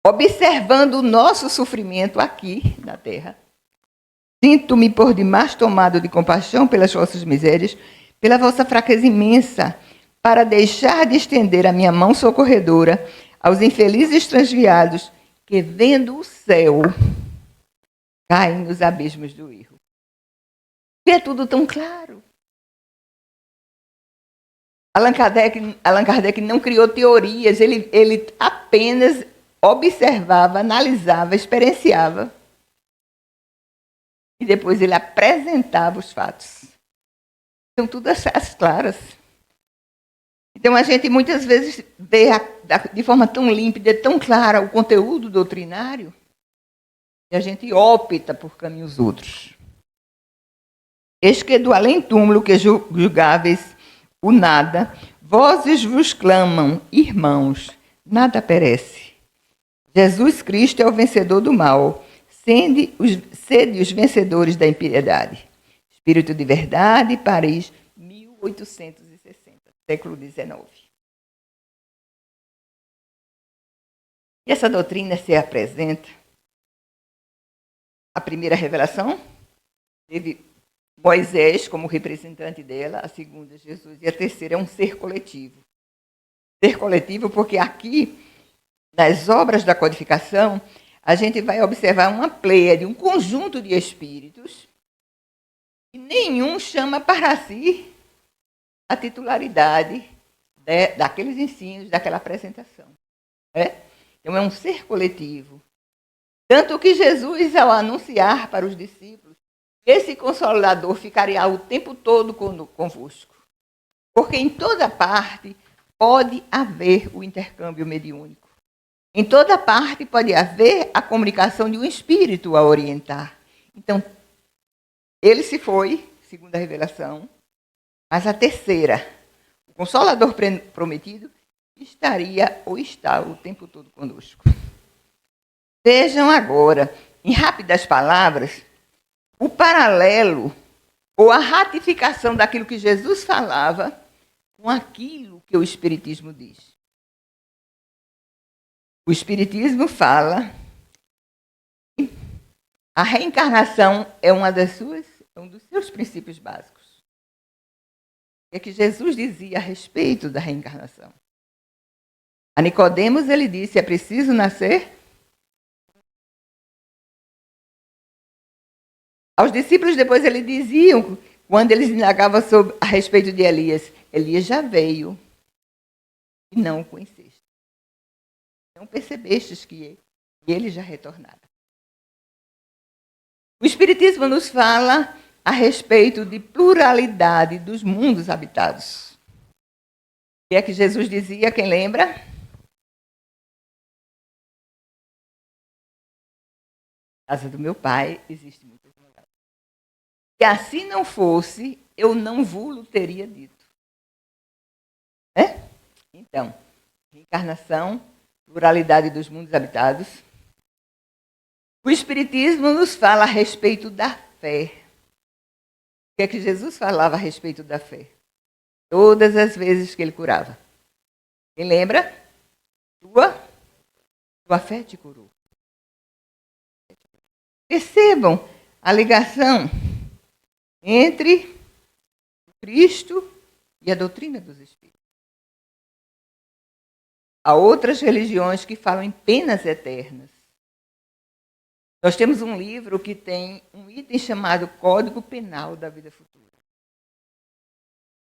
observando o nosso sofrimento aqui na Terra, sinto-me por demais tomado de compaixão pelas vossas misérias, pela vossa fraqueza imensa, para deixar de estender a minha mão socorredora aos infelizes transviados que, vendo o céu, caem nos abismos do erro. É tudo tão claro. Allan Kardec não criou teorias, ele apenas observava, analisava, experienciava. E depois ele apresentava os fatos. São tudo as claras. Então, a gente muitas vezes vê de forma tão límpida, tão clara o conteúdo doutrinário, e a gente opta por caminhos outros. Eis que do além-túmulo que julgáveis o nada, vozes vos clamam, irmãos, nada perece. Jesus Cristo é o vencedor do mal, sede os vencedores da impiedade. Espírito de Verdade, Paris, 1860, século XIX. E essa doutrina se apresenta. A primeira revelação teve Moisés como representante dela, a segunda Jesus, e a terceira é um ser coletivo. Ser coletivo porque aqui, nas obras da codificação, a gente vai observar uma pleiade, um conjunto de espíritos, e nenhum chama para si a titularidade daqueles ensinos, daquela apresentação. Então, é um ser coletivo. Tanto que Jesus, ao anunciar para os discípulos, esse Consolador ficaria o tempo todo convosco. Porque em toda parte pode haver o intercâmbio mediúnico. Em toda parte pode haver a comunicação de um espírito a orientar. Então, ele se foi, segundo a revelação, mas a terceira, o Consolador prometido, estaria ou está o tempo todo conosco. Vejam agora, em rápidas palavras, o paralelo ou a ratificação daquilo que Jesus falava com aquilo que o Espiritismo diz. O Espiritismo fala que a reencarnação é um dos seus princípios básicos. O que Jesus dizia a respeito da reencarnação? A Nicodemos ele disse, é preciso nascer. Aos discípulos depois ele dizia, quando eles indagavam a respeito de Elias, Elias já veio e não o conheceste. Não percebestes que ele já retornara. O Espiritismo nos fala a respeito de pluralidade dos mundos habitados. O que é que Jesus dizia, quem lembra? Na casa do meu pai existe muitas moradas. Se assim não fosse, eu não vos teria dito. Então, reencarnação, pluralidade dos mundos habitados. O Espiritismo nos fala a respeito da fé. O que é que Jesus falava a respeito da fé? Todas as vezes que ele curava. Quem lembra? Tua fé te curou. Percebam a ligação entre Cristo e a doutrina dos Espíritos. Há outras religiões que falam em penas eternas. Nós temos um livro que tem um item chamado Código Penal da Vida Futura.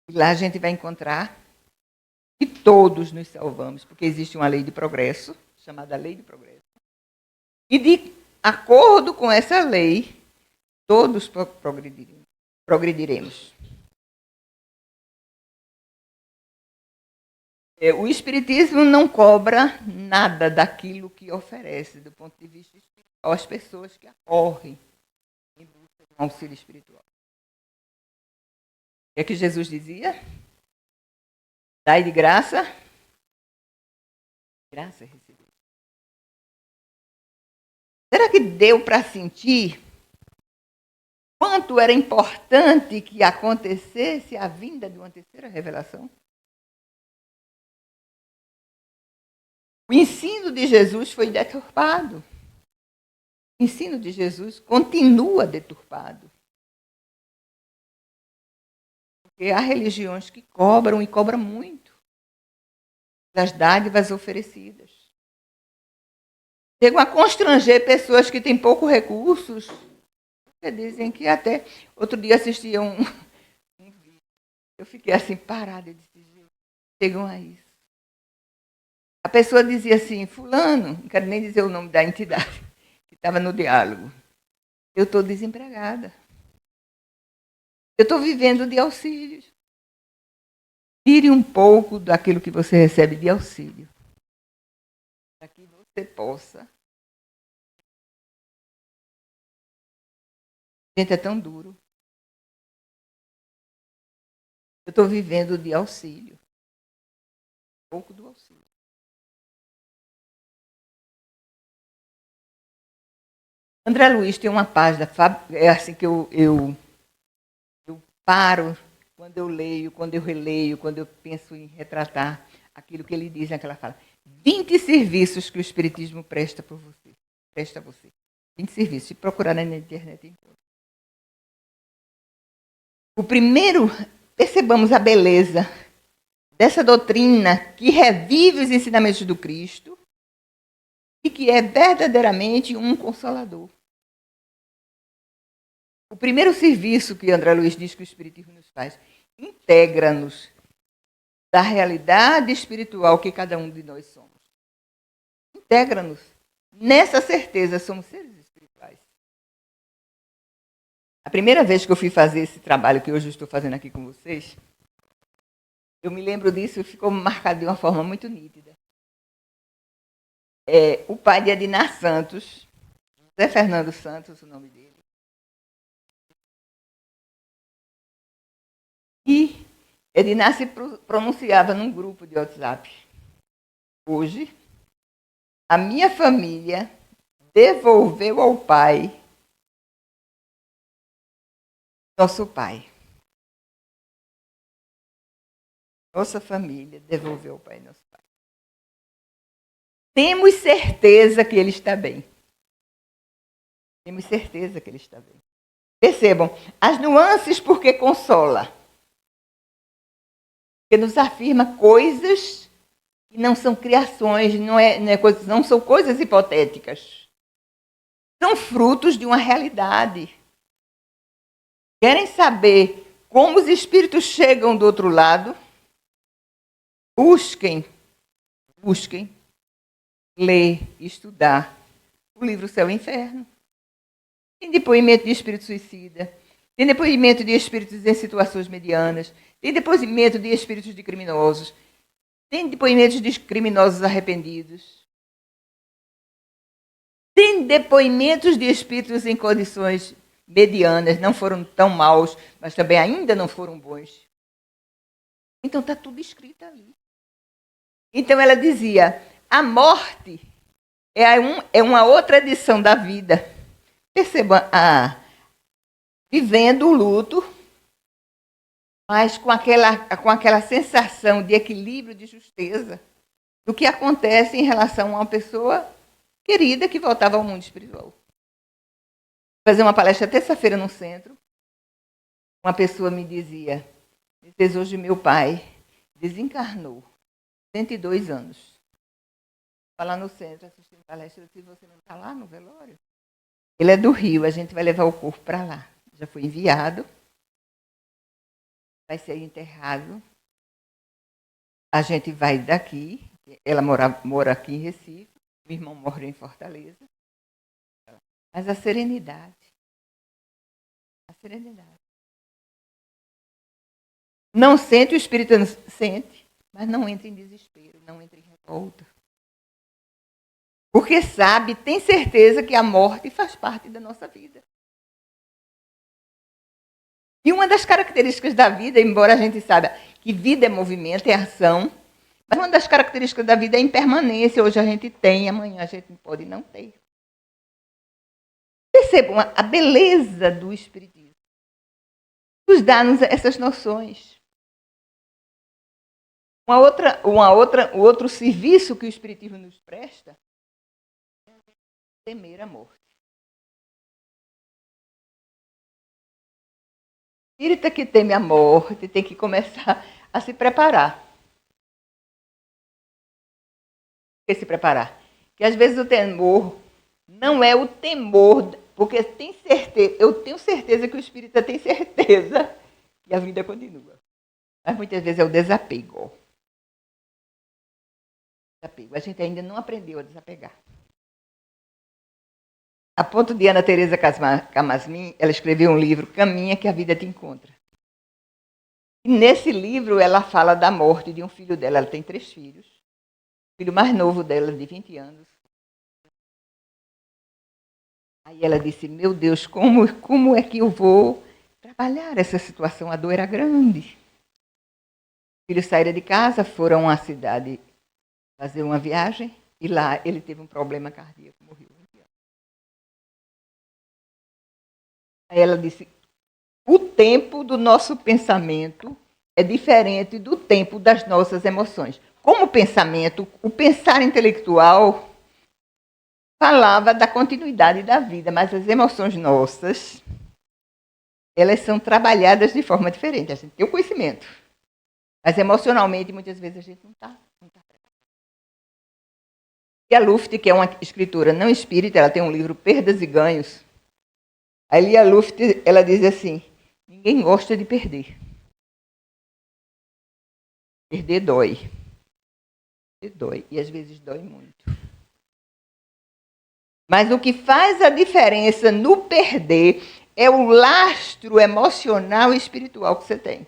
E lá a gente vai encontrar que todos nos salvamos, porque existe uma lei de progresso, chamada Lei de Progresso. E de acordo com essa lei, todos progrediremos. O Espiritismo não cobra nada daquilo que oferece, do ponto de vista espiritual, às pessoas que acorrem em busca de um auxílio espiritual. O que é que Jesus dizia? Dai de graça, graça recebida. Será que deu para sentir quanto era importante que acontecesse a vinda de uma terceira revelação? O ensino de Jesus foi deturpado. O ensino de Jesus continua deturpado. Porque há religiões que cobram e cobram muito das dádivas oferecidas. Chegam a constranger pessoas que têm poucos recursos. Dizem que até... Outro dia assisti a um vídeo. Eu fiquei assim, parada. Eu disse, gente, chegam a isso. A pessoa dizia assim, fulano, não quero nem dizer o nome da entidade, que estava no diálogo. Eu estou desempregada. Eu estou vivendo de auxílios. tire um pouco daquilo que você recebe de auxílio, para que você possa. Gente, é tão duro. Eu estou vivendo de auxílio. Um pouco do auxílio. André Luiz tem uma página, é assim que eu paro quando eu leio, quando eu releio, quando eu penso em retratar aquilo que ele diz naquela fala. 20 serviços que o Espiritismo presta a você. 20 serviços. Se procurar na internet, encontra. O primeiro, percebamos a beleza dessa doutrina que revive os ensinamentos do Cristo e que é verdadeiramente um consolador. O primeiro serviço que André Luiz diz que o Espiritismo nos faz, integra-nos da realidade espiritual que cada um de nós somos. Integra-nos. Nessa certeza, somos seres espirituais. A primeira vez que eu fui fazer esse trabalho que hoje eu estou fazendo aqui com vocês, eu me lembro disso e ficou marcado de uma forma muito nítida. O pai de Edna Santos, José Fernando Santos, o nome dele, e Edna se pronunciava num grupo de WhatsApp. Hoje, a minha família devolveu ao pai nosso pai. Nossa família devolveu ao pai nosso pai. Temos certeza que ele está bem. Temos certeza que ele está bem. Percebam, as nuances porque consola. Porque nos afirma coisas que não são criações, não são coisas hipotéticas. São frutos de uma realidade. Querem saber como os espíritos chegam do outro lado? Busquem ler e estudar o livro Céu e Inferno. Tem depoimento de espírito suicida, tem depoimento de espíritos em situações medianas, tem depoimento de espíritos de criminosos, tem depoimentos de criminosos arrependidos, tem depoimentos de espíritos em condições medianas, não foram tão maus, mas também ainda não foram bons. Então está tudo escrito ali. Então ela dizia, a morte é uma outra edição da vida. Percebam, vivendo o luto, mas com aquela sensação de equilíbrio, de justeza, do que acontece em relação a uma pessoa querida que voltava ao mundo espiritual. Fazer uma palestra terça-feira no centro, uma pessoa me dizia, hoje meu pai desencarnou, 102 anos. Lá no centro, assistindo palestra, eu disse, você não está lá no velório? Ele é do Rio, a gente vai levar o corpo para lá. Já foi enviado, vai ser enterrado. A gente vai daqui, ela mora aqui em Recife, meu irmão mora em Fortaleza. Mas a serenidade. Não sente, o espírito sente, mas não entra em desespero, não entra em revolta. Porque sabe, tem certeza que a morte faz parte da nossa vida. E uma das características da vida, embora a gente saiba que vida é movimento, é ação, mas uma das características da vida é impermanência. Hoje a gente tem, amanhã a gente pode não ter. Percebam a beleza do Espiritismo. Nos dá-nos essas noções. O outro serviço que o Espiritismo nos presta é temer a morte. O espírita que teme a morte tem que começar a se preparar. Por que se preparar? Porque às vezes o temor não é o temor, porque eu tenho certeza que o espírita tem certeza que a vida continua. Mas muitas vezes é o desapego. A gente ainda não aprendeu a desapegar. A ponto de Ana Teresa Camasmin, ela escreveu um livro, Caminha que a vida te encontra. E nesse livro ela fala da morte de um filho dela. Ela tem 3 filhos. O filho mais novo dela, de 20 anos. Aí ela disse, meu Deus, como é que eu vou trabalhar essa situação? A dor era grande. Os filhos saíram de casa, foram a uma cidade fazer uma viagem. E lá ele teve um problema cardíaco, morreu. Aí ela disse, o tempo do nosso pensamento é diferente do tempo das nossas emoções. Como pensamento, o pensar intelectual falava da continuidade da vida, mas as emoções nossas, elas são trabalhadas de forma diferente. A gente tem o conhecimento, mas emocionalmente, muitas vezes, a gente não está preparado. E a Luft, que é uma escritora não espírita, ela tem um livro, Perdas e Ganhos. Ali a Luft, ela diz assim, ninguém gosta de perder. Perder dói. Dói, e às vezes dói muito. Mas o que faz a diferença no perder é o lastro emocional e espiritual que você tem.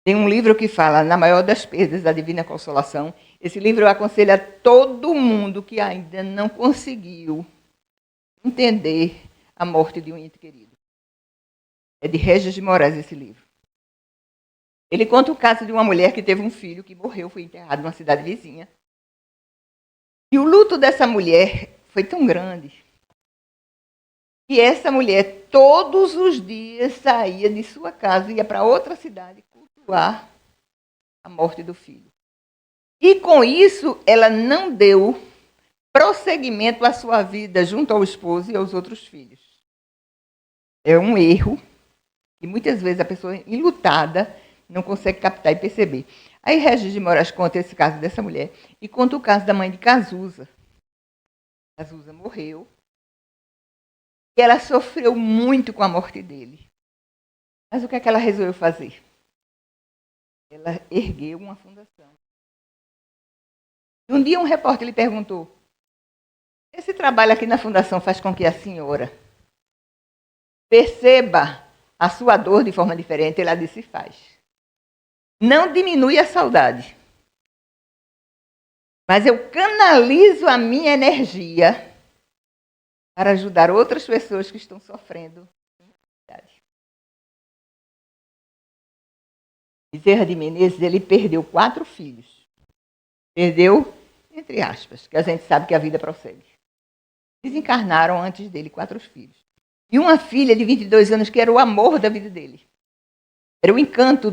Tem um livro que fala, Na Maior das Perdas, da Divina Consolação. Esse livro eu aconselho a todo mundo que ainda não conseguiu entender a morte de um ente querido. É de Regis de Moraes esse livro. Ele conta o caso de uma mulher que teve um filho que morreu, foi enterrado numa cidade vizinha. E o luto dessa mulher foi tão grande que essa mulher todos os dias saía de sua casa e ia para outra cidade cultuar a morte do filho. E com isso ela não deu prosseguimento à sua vida junto ao esposo e aos outros filhos. É um erro que muitas vezes a pessoa enlutada não consegue captar e perceber. Aí Regis de Moraes conta esse caso dessa mulher e conta o caso da mãe de Cazuza. Cazuza morreu e ela sofreu muito com a morte dele. Mas o que é que ela resolveu fazer? Ela ergueu uma fundação. Um dia um repórter lhe perguntou, esse trabalho aqui na fundação faz com que a senhora perceba a sua dor de forma diferente? Ela disse, faz. Não diminui a saudade. Mas eu canalizo a minha energia para ajudar outras pessoas que estão sofrendo. Bezerra de Menezes, ele perdeu 4 filhos. Perdeu, entre aspas, que a gente sabe que a vida prossegue. Desencarnaram antes dele 4 filhos. E uma filha de 22 anos que era o amor da vida dele. Era o encanto,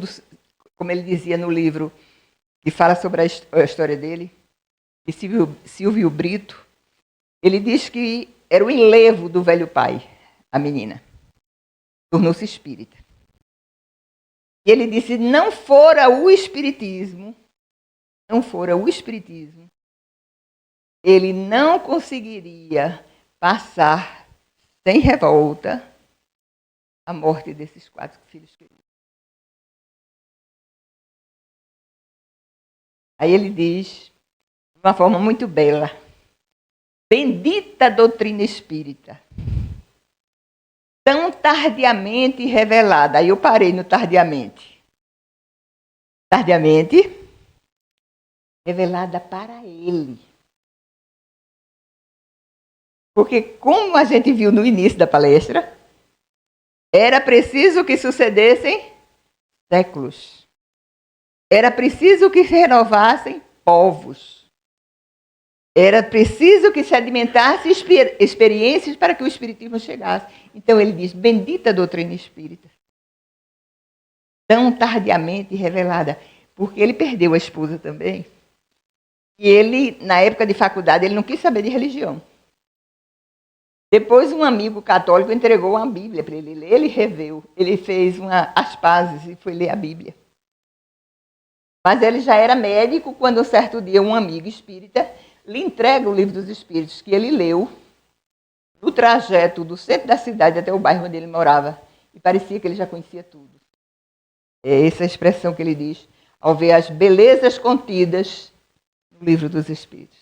como ele dizia no livro, que fala sobre a história dele, de Silvio Brito. Ele diz que era o enlevo do velho pai, a menina. Tornou-se espírita. E ele disse, não fora o espiritismo, ele não conseguiria passar sem revolta a morte desses 4 filhos queridos. Aí ele diz, de uma forma muito bela, bendita doutrina espírita, tão tardiamente revelada. Aí eu parei no tardiamente. Tardiamente revelada para ele. Porque, como a gente viu no início da palestra, era preciso que sucedessem séculos. Era preciso que se renovassem povos. Era preciso que se alimentassem experiências para que o espiritismo chegasse. Então ele diz, bendita doutrina espírita. Tão tardiamente revelada. Porque ele perdeu a esposa também. E ele, na época de faculdade, ele não quis saber de religião. Depois um amigo católico entregou uma Bíblia para ele ler. Ele reveu. Ele fez as pazes e foi ler a Bíblia. Mas ele já era médico quando, um certo dia, um amigo espírita lhe entrega o Livro dos Espíritos, que ele leu no trajeto do centro da cidade até o bairro onde ele morava. E parecia que ele já conhecia tudo. É essa a expressão que ele diz, ao ver as belezas contidas no Livro dos Espíritos.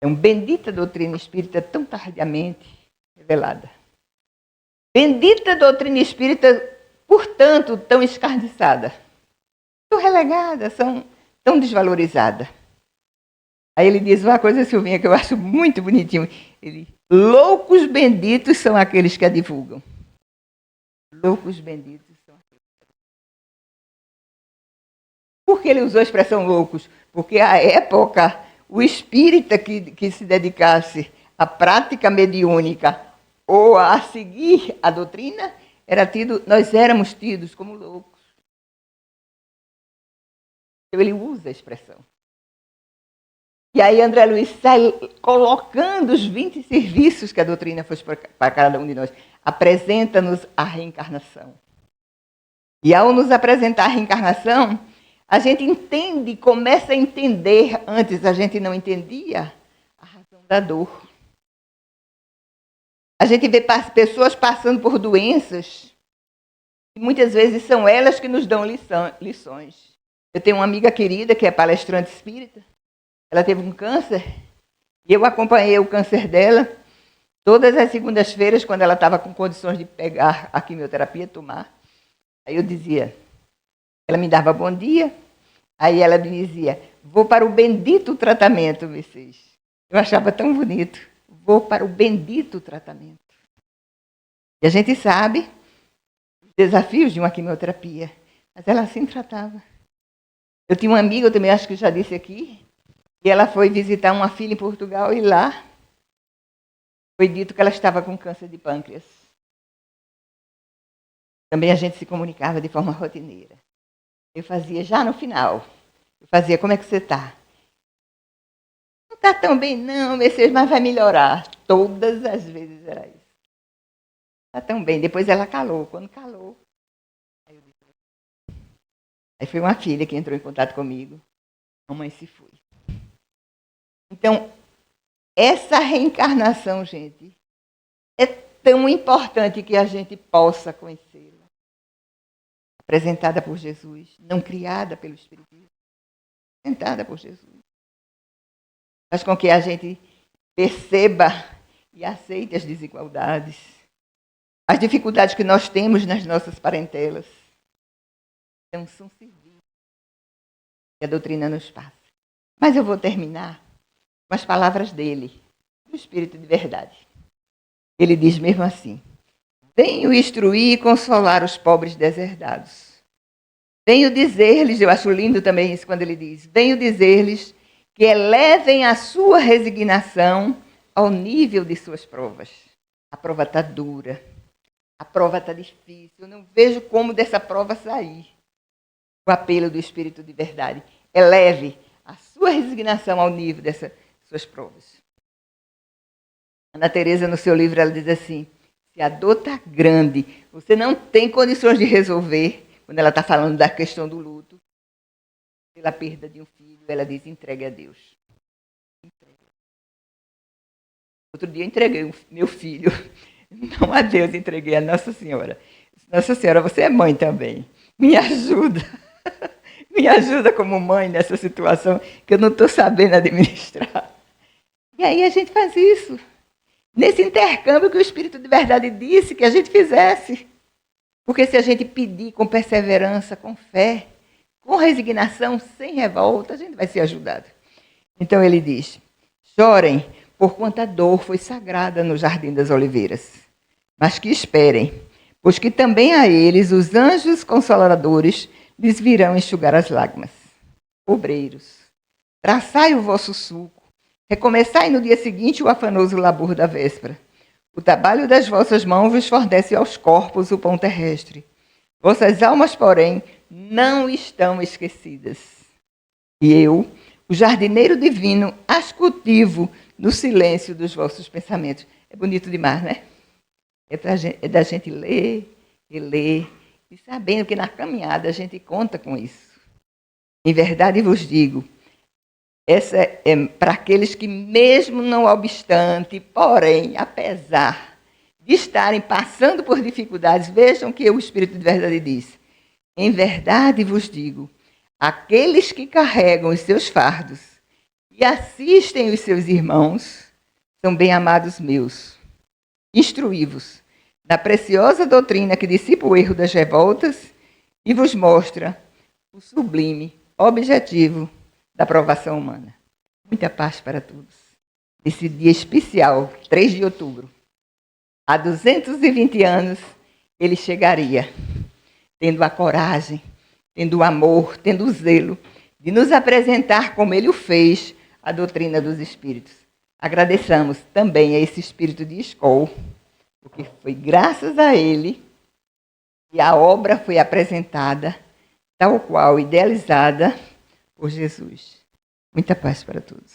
É uma bendita doutrina espírita tão tardiamente revelada. Bendita doutrina espírita portanto, tão escarniçada, tão relegada, tão desvalorizada. Aí ele diz uma coisa, Silvinha, que eu acho muito bonitinho. Ele, loucos benditos são aqueles que a divulgam. Loucos benditos são aqueles que a divulgam. Por que ele usou a expressão loucos? Porque à época, o espírita que se dedicasse à prática mediúnica ou a seguir a doutrina, nós éramos tidos como loucos. Então ele usa a expressão. E aí André Luiz sai colocando os 20 serviços que a doutrina fez para cada um de nós. Apresenta-nos a reencarnação. E ao nos apresentar a reencarnação, a gente entende, começa a entender, antes a gente não entendia, a razão da dor. A gente vê pessoas passando por doenças, e muitas vezes são elas que nos dão lições. Eu tenho uma amiga querida que é palestrante espírita. Ela teve um câncer e eu acompanhei o câncer dela todas as segundas-feiras, quando ela estava com condições de pegar a quimioterapia, tomar. Aí eu dizia, ela me dava bom dia, aí ela me dizia, vou para o bendito tratamento, vocês. Eu achava tão bonito, vou para o bendito tratamento. E a gente sabe os desafios de uma quimioterapia, mas ela assim tratava. Eu tinha uma amiga, eu também acho que já disse aqui, e ela foi visitar uma filha em Portugal e lá foi dito que ela estava com câncer de pâncreas. Também a gente se comunicava de forma rotineira. Eu fazia já no final. Eu fazia, como é que você está? Não está tão bem não, Messias, mas vai melhorar. Todas as vezes era isso. Está tão bem. Depois ela calou. Quando calou, aí foi uma filha que entrou em contato comigo. A mãe se foi. Então, essa reencarnação, gente, é tão importante que a gente possa conhecê-la. Apresentada por Jesus, não criada pelo Espiritismo, apresentada por Jesus. Faz com que a gente perceba e aceite as desigualdades, as dificuldades que nós temos nas nossas parentelas. Então, são serviços que a doutrina nos passa. Mas eu vou terminar com as palavras dele, do Espírito de Verdade. Ele diz mesmo assim, venho instruir e consolar os pobres deserdados. Venho dizer-lhes, eu acho lindo também isso quando ele diz, venho dizer-lhes que elevem a sua resignação ao nível de suas provas. A prova está dura, a prova está difícil, eu não vejo como dessa prova sair. O apelo do Espírito de Verdade, eleve a sua resignação ao nível dessas suas provas. Ana Teresa, no seu livro, ela diz assim, se a dor está grande, você não tem condições de resolver, quando ela está falando da questão do luto, pela perda de um filho, ela diz, entregue a Deus. Entregue. Outro dia eu entreguei meu filho, não a Deus, entreguei a Nossa Senhora. Nossa Senhora, você é mãe também, me ajuda. Me ajuda como mãe nessa situação que eu não estou sabendo administrar. E aí a gente faz isso. Nesse intercâmbio que o Espírito de Verdade disse que a gente fizesse. Porque se a gente pedir com perseverança, com fé, com resignação, sem revolta, a gente vai ser ajudado. Então ele diz, chorem, porquanto a dor foi sagrada no Jardim das Oliveiras. Mas que esperem, pois que também a eles, os anjos consoladores, lhes virão enxugar as lágrimas. Obreiros, traçai o vosso sulco, recomeçai no dia seguinte o afanoso labor da véspera. O trabalho das vossas mãos vos fornece aos corpos o pão terrestre. Vossas almas, porém, não estão esquecidas. E eu, o jardineiro divino, as cultivo no silêncio dos vossos pensamentos. É bonito demais, né? É da gente ler e ler, e sabendo que na caminhada a gente conta com isso. Em verdade vos digo, essa é para aqueles que mesmo não obstante, porém, apesar de estarem passando por dificuldades, vejam que o Espírito de Verdade diz, em verdade vos digo, aqueles que carregam os seus fardos e assistem os seus irmãos, são bem-amados meus. Instruí-vos, na preciosa doutrina que dissipa o erro das revoltas e vos mostra o sublime objetivo da provação humana. Muita paz para todos. Esse dia especial, 3 de outubro, há 220 anos, ele chegaria, tendo a coragem, tendo o amor, tendo o zelo, de nos apresentar como ele o fez, a doutrina dos Espíritos. Agradeçamos também a esse Espírito de escola, porque foi graças a ele que a obra foi apresentada, tal qual idealizada por Jesus. Muita paz para todos.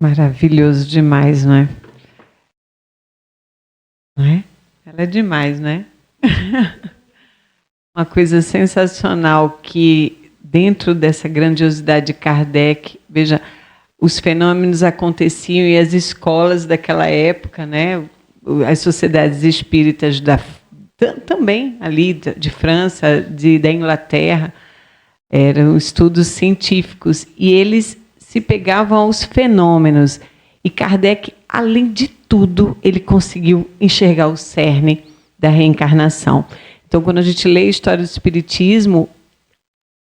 Maravilhoso demais, não é? Não é? Ela é demais, né? Uma coisa sensacional que, dentro dessa grandiosidade de Kardec, veja, os fenômenos aconteciam e as escolas daquela época, né? As sociedades espíritas também ali de França, da Inglaterra, eram estudos científicos e eles se pegavam aos fenômenos. E Kardec, além de tudo, ele conseguiu enxergar o cerne da reencarnação. Então, quando a gente lê a história do Espiritismo,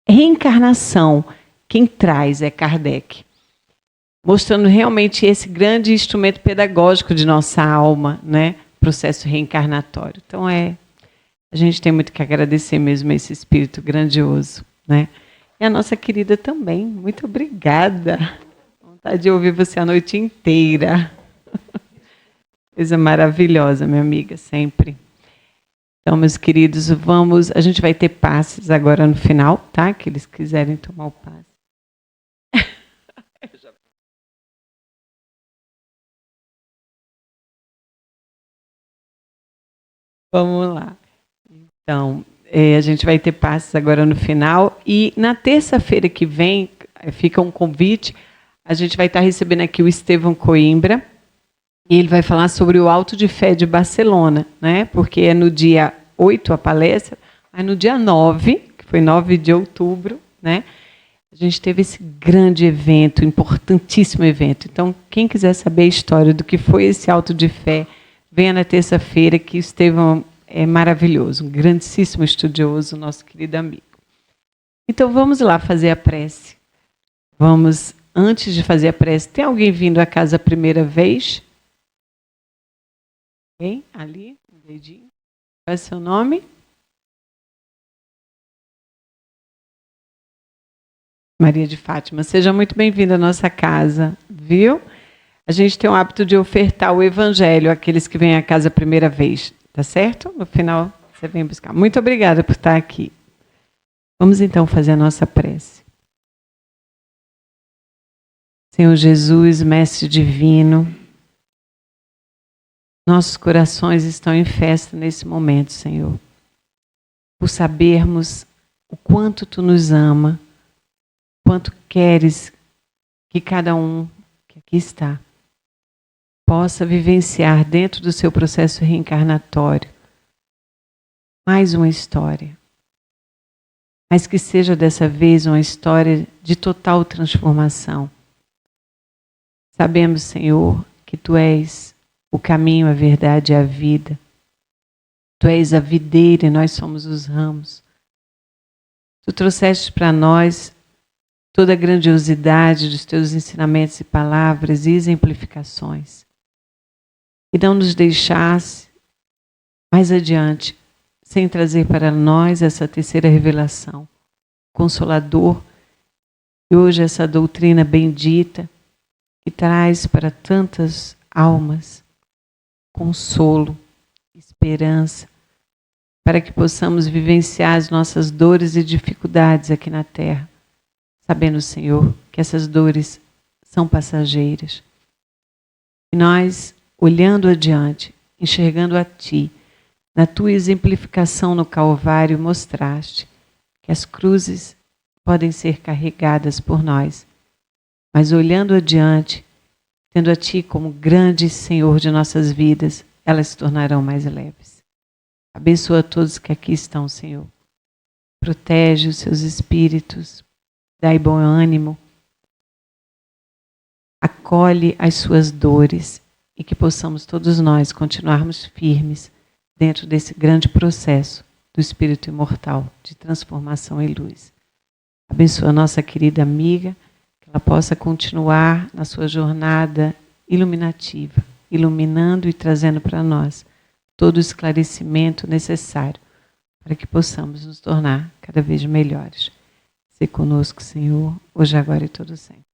reencarnação, quem traz é Kardec, mostrando realmente esse grande instrumento pedagógico de nossa alma, né? Processo reencarnatório. Então, a gente tem muito que agradecer mesmo a esse espírito grandioso, né? E a nossa querida também. Muito obrigada. Vontade de ouvir você a noite inteira. Coisa maravilhosa, minha amiga, sempre. Então, meus queridos, a gente vai ter passes agora no final, tá? Que eles quiserem tomar o passe. Vamos lá. Então, a gente vai ter passes agora no final. E na terça-feira que vem, fica um convite, a gente vai estar recebendo aqui o Estevão Coimbra. E ele vai falar sobre o Alto de Fé de Barcelona, né? Porque é no dia 8 a palestra, mas no dia 9, que foi 9 de outubro, né? A gente teve esse grande evento, importantíssimo evento. Então, quem quiser saber a história do que foi esse Alto de Fé, venha na terça-feira, que o Estevão é maravilhoso, um grandíssimo estudioso, nosso querido amigo. Então, vamos lá fazer a prece. Vamos, antes de fazer a prece, tem alguém vindo à casa a primeira vez? Alguém? Ali, um dedinho. Qual é o seu nome? Maria de Fátima. Seja muito bem-vinda à nossa casa, viu? A gente tem o hábito de ofertar o evangelho àqueles que vêm à casa a primeira vez, tá certo? No final, você vem buscar. Muito obrigada por estar aqui. Vamos então fazer a nossa prece. Senhor Jesus, Mestre Divino, nossos corações estão em festa nesse momento, Senhor. Por sabermos o quanto Tu nos ama, quanto queres que cada um que aqui está possa vivenciar dentro do seu processo reencarnatório mais uma história. Mas que seja dessa vez uma história de total transformação. Sabemos, Senhor, que Tu és o caminho, a verdade e a vida. Tu és a videira e nós somos os ramos. Tu trouxeste para nós toda a grandiosidade dos Teus ensinamentos e palavras e exemplificações. E não nos deixasse mais adiante, sem trazer para nós essa terceira revelação, Consolador, e hoje essa doutrina bendita que traz para tantas almas consolo, esperança, para que possamos vivenciar as nossas dores e dificuldades aqui na Terra, sabendo, Senhor, que essas dores são passageiras. E nós, olhando adiante, enxergando a Ti, na Tua exemplificação no Calvário, mostraste que as cruzes podem ser carregadas por nós, mas olhando adiante, tendo a Ti como grande Senhor de nossas vidas, elas se tornarão mais leves. Abençoa todos que aqui estão, Senhor. Protege os seus espíritos, dai bom ânimo, acolhe as suas dores e que possamos todos nós continuarmos firmes dentro desse grande processo do Espírito imortal de transformação e luz. Abençoa a nossa querida amiga, que ela possa continuar na sua jornada iluminativa, iluminando e trazendo para nós todo o esclarecimento necessário para que possamos nos tornar cada vez melhores. Se conosco, Senhor, hoje, agora e todo sempre.